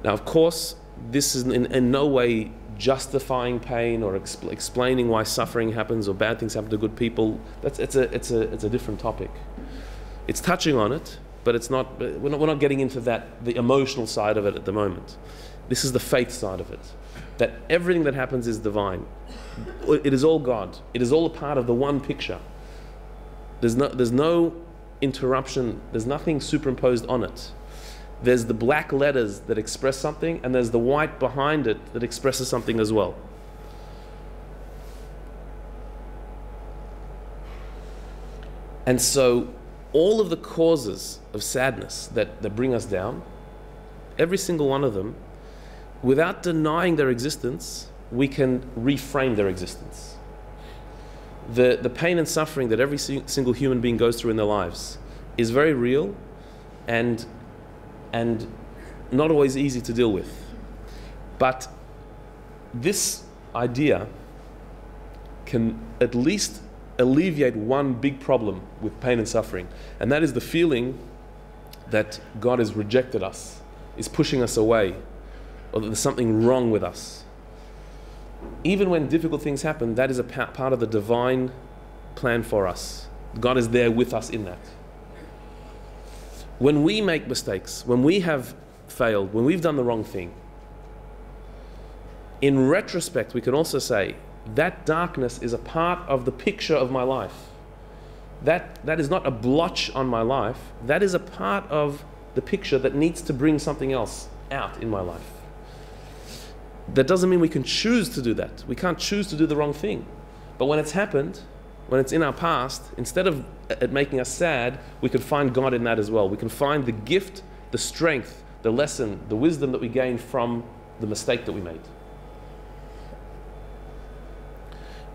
Now, of course, this is in no way justifying pain or explaining why suffering happens or bad things happen to good people. It's a different topic. It's touching on it, but it's not. We're not getting into the emotional side of it at the moment. This is the faith side of it. That everything that happens is divine. It is all God. It is all a part of the one picture. There's no interruption. There's nothing superimposed on it. There's the black letters that express something, and there's the white behind it that expresses something as well. And so all of the causes of sadness that bring us down, every single one of them, without denying their existence, we can reframe their existence. The pain and suffering that every single human being goes through in their lives is very real and not always easy to deal with. But this idea can at least alleviate one big problem with pain and suffering, and that is the feeling that God has rejected us, is pushing us away, or that there's something wrong with us. Even when difficult things happen, that is a part of the divine plan for us. God is there with us in that. When we make mistakes, when we have failed, when we've done the wrong thing, in retrospect, we can also say that darkness is a part of the picture of my life. That is not a blotch on my life. That is a part of the picture that needs to bring something else out in my life. That doesn't mean we can choose to do that. We can't choose to do the wrong thing. But when it's happened, when it's in our past, instead of it making us sad, we can find God in that as well. We can find the gift, the strength, the lesson, the wisdom that we gained from the mistake that we made.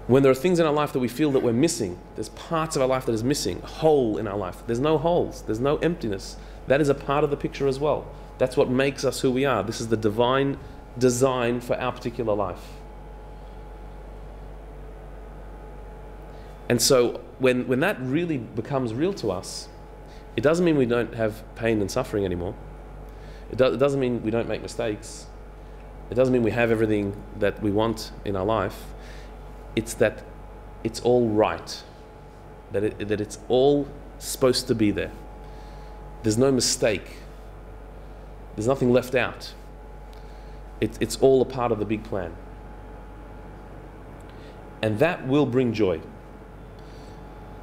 When there are things in our life that we feel that we're missing, there's parts of our life that is missing, a hole in our life. There's no holes, there's no emptiness. That is a part of the picture as well. That's what makes us who we are. This is the divine design for our particular life. And so when that really becomes real to us, it doesn't mean we don't have pain and suffering anymore. It doesn't mean we don't make mistakes. It doesn't mean we have everything that we want in our life. It's that it's all right. That it's all supposed to be there. There's no mistake. There's nothing left out. It's all a part of the big plan. And that will bring joy.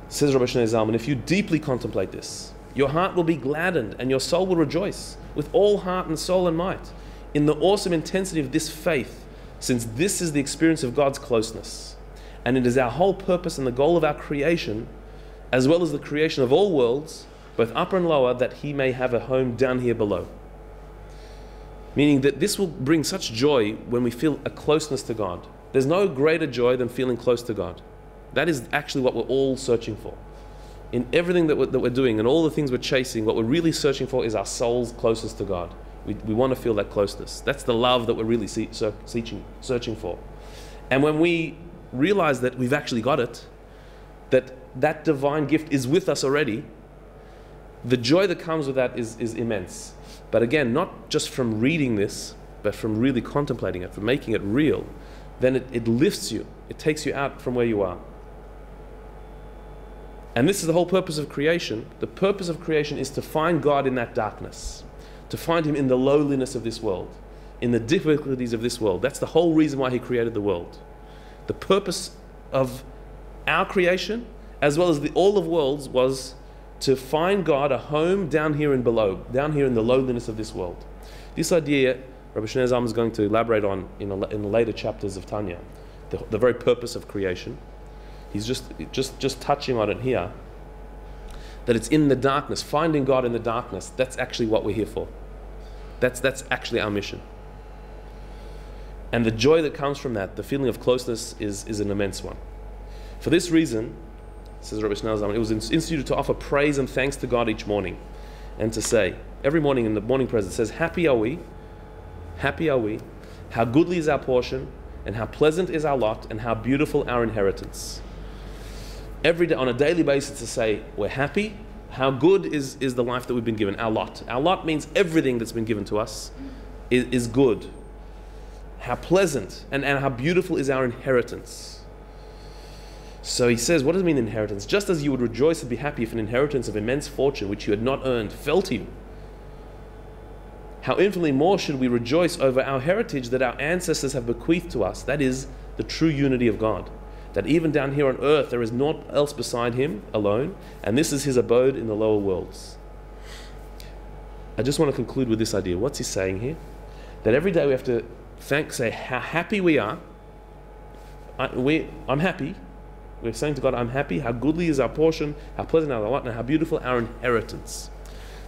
Says Rabbi Zalman, if you deeply contemplate this, your heart will be gladdened and your soul will rejoice with all heart and soul and might in the awesome intensity of this faith, since this is the experience of God's closeness. And it is our whole purpose and the goal of our creation, as well as the creation of all worlds, both upper and lower, that he may have a home down here below. Meaning that this will bring such joy when we feel a closeness to God. There's no greater joy than feeling close to God. That is actually what we're all searching for. In everything that we're doing and all the things we're chasing, what we're really searching for is our soul's closest to God. We want to feel that closeness. That's the love that we're really searching for. And when we realize that we've actually got it, that divine gift is with us already, the joy that comes with that is immense. But again, not just from reading this, but from really contemplating it, from making it real, then it lifts you. It takes you out from where you are. And this is the whole purpose of creation. The purpose of creation is to find God in that darkness, to find him in the lowliness of this world, in the difficulties of this world. That's the whole reason why he created the world. The purpose of our creation, as well as all of worlds, was to find God a home down here and below, down here in the lowliness of this world. This idea, Rabbi Shneur Zalman is going to elaborate on in the later chapters of Tanya, the very purpose of creation. He's just touching on it here, that it's in the darkness, finding God in the darkness. That's actually what we're here for. That's actually our mission. And the joy that comes from that, the feeling of closeness, is an immense one. For this reason, says Rabbi Shneur Zalman, it was instituted to offer praise and thanks to God each morning, and to say, every morning in the morning prayer, it says, happy are we, how goodly is our portion, and how pleasant is our lot, and how beautiful our inheritance. Every day, on a daily basis, to say, we're happy, how good is the life that we've been given, our lot. Our lot means everything that's been given to us is good. How pleasant and how beautiful is our inheritance. So he says, what does it mean inheritance? Just as you would rejoice and be happy if an inheritance of immense fortune which you had not earned fell to you, how infinitely more should we rejoice over our heritage that our ancestors have bequeathed to us, that is, the true unity of God. That even down here on earth there is naught else beside him alone, and this is his abode in the lower worlds. I just want to conclude with this idea. What's he saying here? That every day we have to say how happy we are. I'm happy. We're saying to God, I'm happy. How goodly is our portion, how pleasant our lot, and how beautiful our inheritance.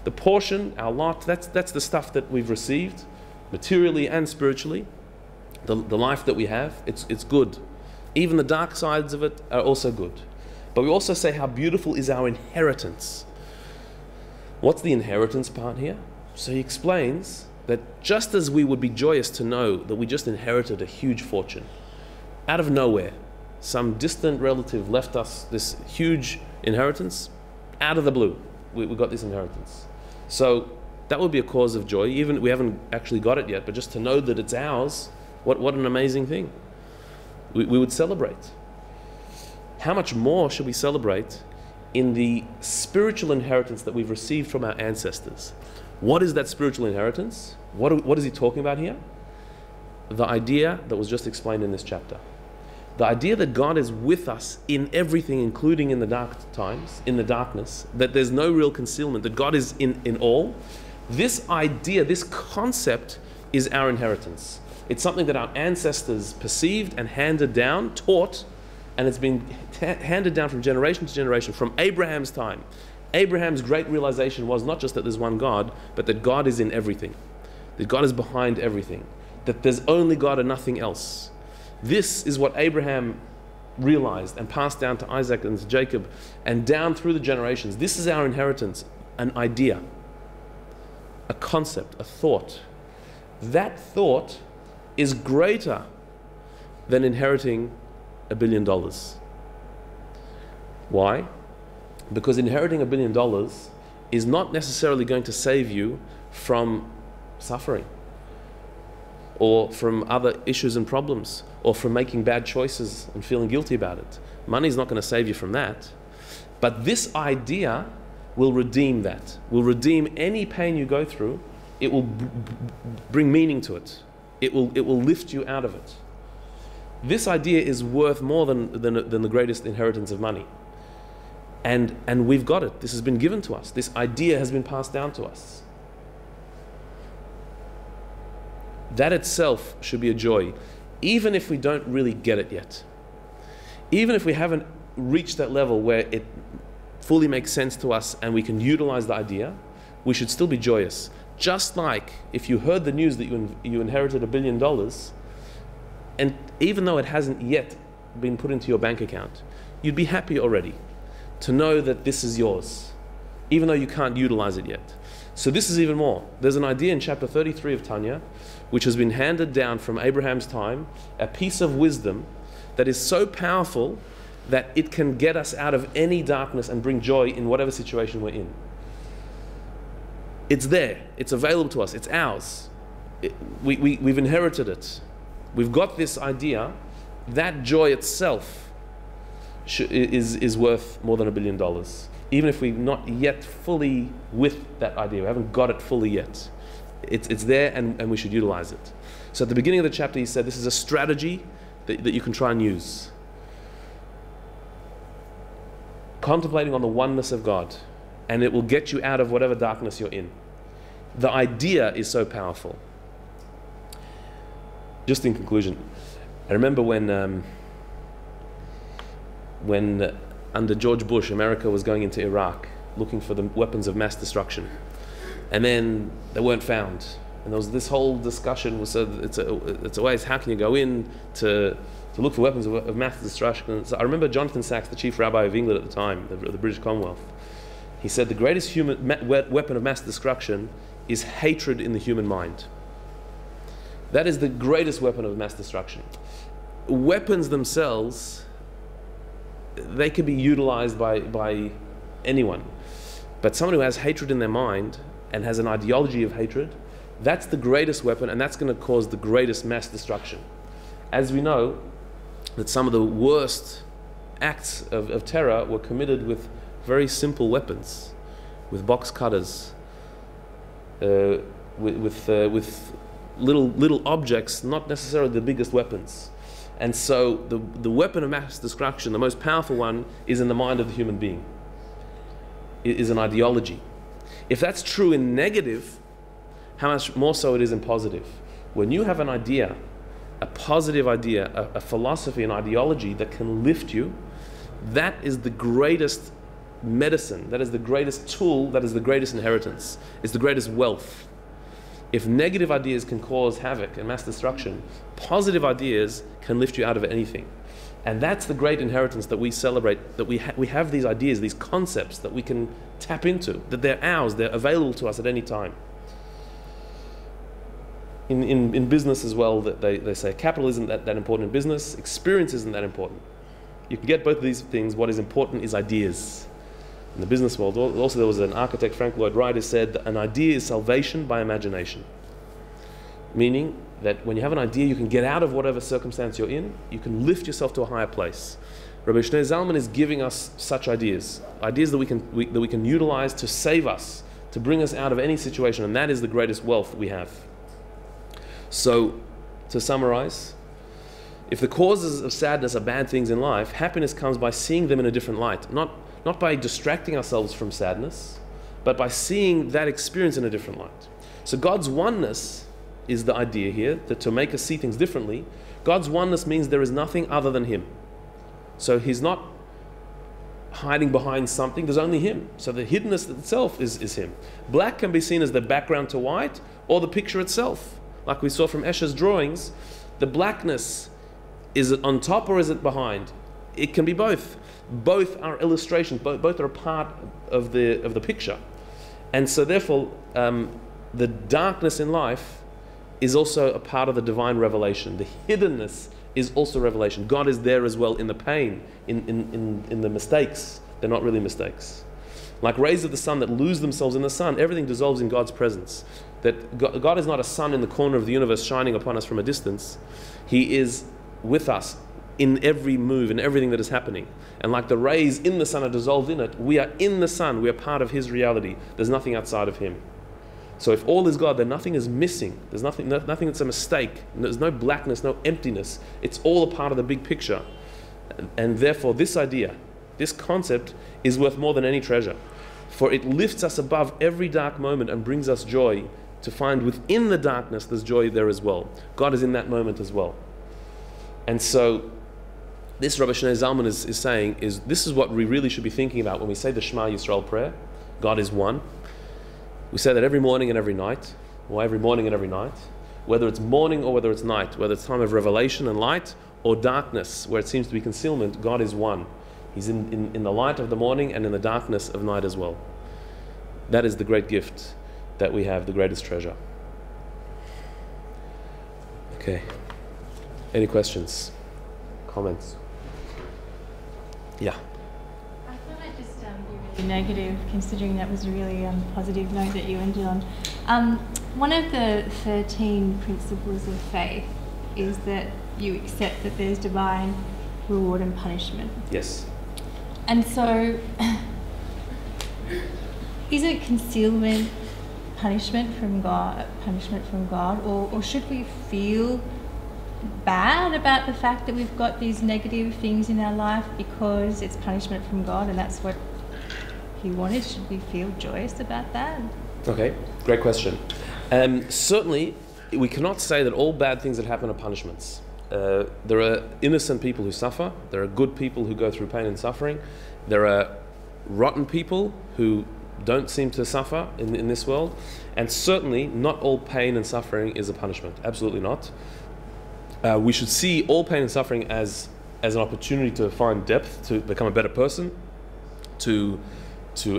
The portion, our lot, that's the stuff that we've received, materially and spiritually. The life that we have, it's good. Even the dark sides of it are also good. But we also say how beautiful is our inheritance. What's the inheritance part here? So he explains that just as we would be joyous to know that we just inherited a huge fortune, out of nowhere, some distant relative left us this huge inheritance, out of the blue, we got this inheritance. So that would be a cause of joy, even we haven't actually got it yet, but just to know that it's ours, what an amazing thing. We would celebrate. How much more should we celebrate in the spiritual inheritance that we've received from our ancestors? What is that spiritual inheritance? What is he talking about here? The idea that was just explained in this chapter. The idea that God is with us in everything, including in the dark times, in the darkness, that there's no real concealment, that God is in all. This idea, this concept is our inheritance. It's something that our ancestors perceived and handed down, taught, and it's been handed down from generation to generation, from Abraham's time. Abraham's great realization was not just that there's one God, but that God is in everything, that God is behind everything, that there's only God and nothing else. This is what Abraham realized and passed down to Isaac and to Jacob and down through the generations. This is our inheritance, an idea, a concept, a thought. That thought is greater than inheriting $1 billion. Why? Because inheriting $1 billion is not necessarily going to save you from suffering, or from other issues and problems, or from making bad choices and feeling guilty about it. Money is not going to save you from that. But this idea will redeem that, will redeem any pain you go through. It will bring meaning to it. It will lift you out of it. This idea is worth more than the greatest inheritance of money. And we've got it. This has been given to us. This idea has been passed down to us. That itself should be a joy, even if we don't really get it yet. Even if we haven't reached that level where fully makes sense to us and we can utilize the idea, we should still be joyous. Just like if you heard the news that you inherited $1 billion, and even though it hasn't yet been put into your bank account, you'd be happy already to know that this is yours, even though you can't utilize it yet. So this is even more. There's an idea in chapter 33 of Tanya, which has been handed down from Abraham's time, a piece of wisdom that is so powerful that it can get us out of any darkness and bring joy in whatever situation we're in. It's there, it's available to us, it's ours. We've inherited it. We've got this idea. That joy itself is worth more than $1 billion. Even if we're not yet fully with that idea, we haven't got it fully yet. It's there and we should utilize it. So at the beginning of the chapter he said this is a strategy that you can try and use. Contemplating on the oneness of God, and it will get you out of whatever darkness you're in. The idea is so powerful. Just in conclusion, I remember when under George Bush, America was going into Iraq looking for the weapons of mass destruction, and then they weren't found. And there was this whole discussion. It's a way. How can you go in to look for weapons of mass destruction? So I remember Jonathan Sacks, the chief rabbi of England at the time, the British Commonwealth. He said the greatest weapon of mass destruction is hatred in the human mind. That is the greatest weapon of mass destruction. Weapons themselves, they can be utilized by anyone. But someone who has hatred in their mind and has an ideology of hatred, that's the greatest weapon, and that's going to cause the greatest mass destruction. As we know, that some of the worst acts of terror were committed with very simple weapons, with box cutters, with little objects, not necessarily the biggest weapons. And so the weapon of mass destruction, the most powerful one, is in the mind of the human being. It is an ideology. If that's true in negative, how much more so it is in positive. When you have an idea, a positive idea, a philosophy, an ideology that can lift you, that is the greatest medicine, that is the greatest tool, that is the greatest inheritance, it's the greatest wealth. If negative ideas can cause havoc and mass destruction, positive ideas can lift you out of anything. And that's the great inheritance that we celebrate, that we have these ideas, these concepts that we can tap into, that they're ours, they're available to us at any time. In business as well, that they say capital isn't that important in business, experience isn't that important. You can get both of these things. What is important is ideas. In the business world, also there was an architect, Frank Lloyd Wright, who said that an idea is salvation by imagination. Meaning that when you have an idea, you can get out of whatever circumstance you're in, you can lift yourself to a higher place. Rabbi Shneur Zalman is giving us such ideas that we can utilize to save us, to bring us out of any situation, and that is the greatest wealth we have. So, to summarize, if the causes of sadness are bad things in life, happiness comes by seeing them in a different light. Not by distracting ourselves from sadness, but by seeing that experience in a different light. So God's oneness is the idea here, that to make us see things differently. God's oneness means there is nothing other than Him. So He's not hiding behind something, there's only Him. So the hiddenness itself is Him. Black can be seen as the background to white, or the picture itself. Like we saw from Escher's drawings, the blackness, is it on top or is it behind? It can be both. Both are illustrations, both are a part of the picture. And so therefore, the darkness in life is also a part of the divine revelation. The hiddenness is also revelation. God is there as well in the pain, in the mistakes. They're not really mistakes. Like rays of the sun that lose themselves in the sun, everything dissolves in God's presence. That God is not a sun in the corner of the universe shining upon us from a distance. He is with us in every move, in everything that is happening. And like the rays in the sun are dissolved in it, we are in the sun, we are part of His reality. There's nothing outside of Him. So if all is God, then nothing is missing. There's nothing that's a mistake. There's no blackness, no emptiness. It's all a part of the big picture. And therefore this idea, this concept is worth more than any treasure. For it lifts us above every dark moment and brings us joy to find within the darkness there's joy there as well. God is in that moment as well. And so this Rabbi Shnei Zalman is saying is this is what we really should be thinking about when we say the Shema Yisrael prayer. God is one. We say that every morning and every night, or every morning and every night, whether it's morning or whether it's night, whether it's time of revelation and light or darkness where it seems to be concealment, God is one. He's in the light of the morning and in the darkness of night as well. That is the great gift that we have, the greatest treasure. Okay. Any questions? Comments? Yeah. I thought I'd just be really negative, considering that was a really positive note that you ended on. One of the 13 principles of faith is that you accept that there's divine reward and punishment. Yes. And so, is it concealment, punishment from God, or should we feel bad about the fact that we've got these negative things in our life because it's punishment from God and that's what He wanted? Should we feel joyous about that? Okay, great question. Certainly, we cannot say that all bad things that happen are punishments. There are innocent people who suffer. There are good people who go through pain and suffering. There are rotten people who don't seem to suffer in this world. And certainly, not all pain and suffering is a punishment. Absolutely not. We should see all pain and suffering as an opportunity to find depth, to become a better person, to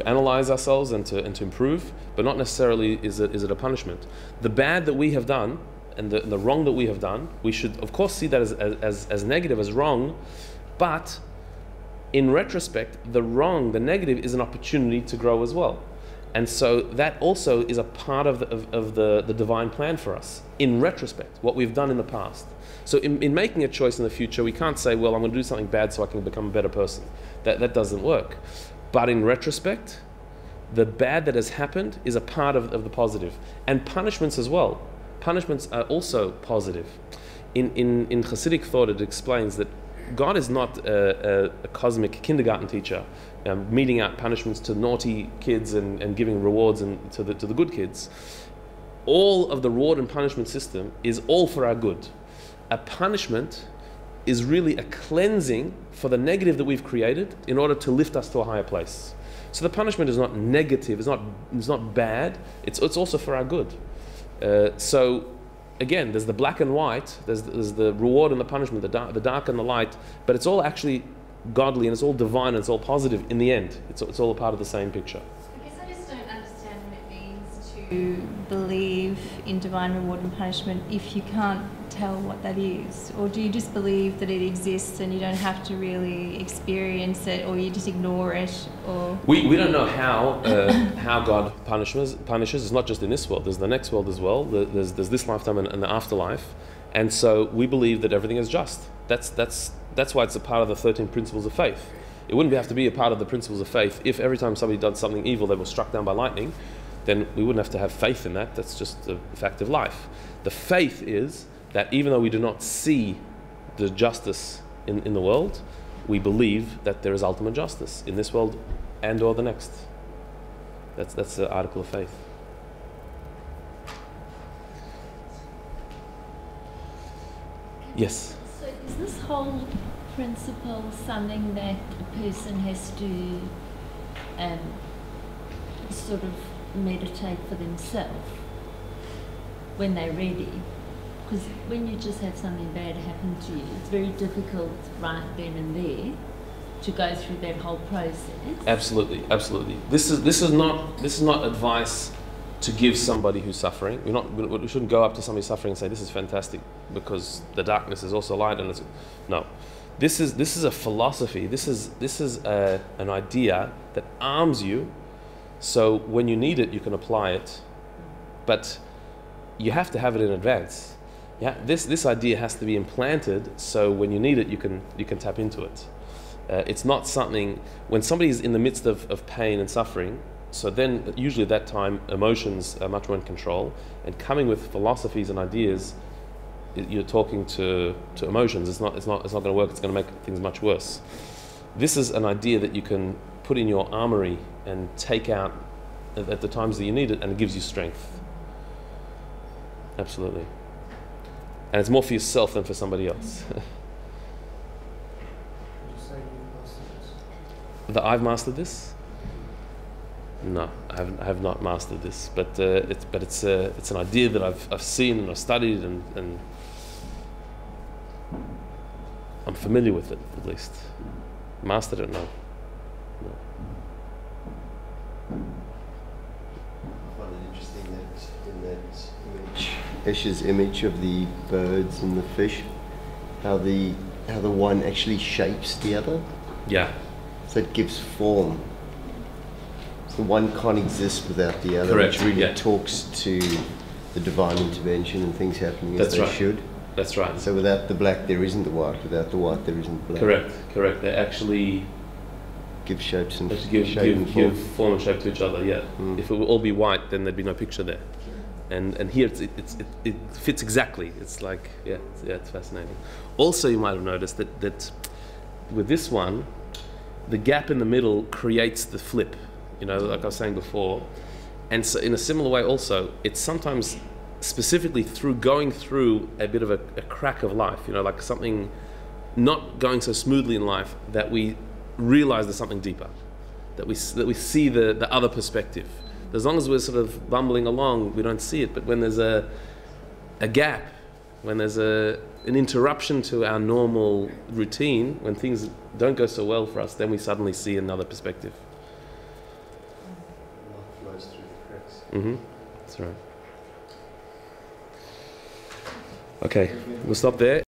analyze ourselves and to improve, but not necessarily is it a punishment. The bad that we have done and the wrong that we have done, we should of course see that as negative, as wrong, but in retrospect, the wrong, the negative, is an opportunity to grow as well. And so that also is a part of the divine plan for us, in retrospect, what we've done in the past. So in making a choice in the future, we can't say, well, I'm going to do something bad so I can become a better person. That doesn't work. But in retrospect, the bad that has happened is a part of the positive. And punishments as well. Punishments are also positive. In Hasidic thought, it explains that God is not a cosmic kindergarten teacher meting out punishments to naughty kids and giving rewards to the good kids. All of the reward and punishment system is all for our good. A punishment is really a cleansing for the negative that we've created in order to lift us to a higher place. So the punishment is not negative, it's not bad, it's also for our good. So again, there's the black and white, there's the reward and the punishment, the dark and the light, but it's all actually godly and it's all divine and it's all positive in the end. It's all a part of the same picture. I guess I just don't understand what it means to believe in divine reward and punishment if you can't tell what that is. Or do you just believe that it exists and you don't have to really experience it, or you just ignore it? Or we don't know how God punishes. It's not just in this world. There's the next world as well. There's this lifetime and the afterlife. And so we believe that everything is just. That's why it's a part of the 13 principles of faith. It wouldn't have to be a part of the principles of faith if every time somebody did something evil they were struck down by lightning. Then we wouldn't have to have faith in that. That's just a fact of life. The faith is that even though we do not see the justice in the world, we believe that there is ultimate justice in this world and or the next. That's the article of faith. Yes? So is this whole principle something that a person has to sort of meditate for themselves when they're ready? Because when you just have something bad happen to you, it's very difficult right then and there to go through that whole process. Absolutely. This is not advice to give somebody who's suffering. We shouldn't go up to somebody suffering and say, this is fantastic because the darkness is also light. No. This is a philosophy. This is an idea that arms you, so when you need it, you can apply it. But you have to have it in advance. Yeah, this idea has to be implanted, so when you need it, you can tap into it. It's not something when somebody is in the midst of pain and suffering. So then, usually at that time, emotions are much more in control, and coming with philosophies and ideas, you're talking to emotions. It's not going to work. It's going to make things much worse. This is an idea that you can put in your armory and take out at the times that you need it, and it gives you strength. Absolutely. And it's more for yourself than for somebody else. say you mastered this? That I've mastered this? No, I have not mastered this. But it's an idea that I've seen and I've studied and I'm familiar with it, at least. Mastered it, no. I find it interesting that in that image, Escher's image of the birds and the fish, how the one actually shapes the other. Yeah. So it gives form. So one can't exist without the other, Correct, which really yeah. talks to the divine intervention and things happening as That's they right. should. That's right. So without the black, there isn't the white. Without the white, there isn't the black. Correct. They actually Give shapes and give form and shape to each other. Yeah. Mm. If it would all be white, then there'd be no picture there. And here it fits exactly. It's like it's fascinating. Also, you might have noticed that with this one, the gap in the middle creates the flip. You know, like I was saying before. And so in a similar way, also, it's sometimes specifically through going through a bit of a crack of life. You know, like something not going so smoothly in life, that we realize there's something deeper, that we see the other perspective. As long as we're sort of bumbling along, we don't see it. But when there's a gap, when there's an interruption to our normal routine, when things don't go so well for us, then we suddenly see another perspective. Light flows through the cracks. Mm-hmm. That's right. Okay, we'll stop there.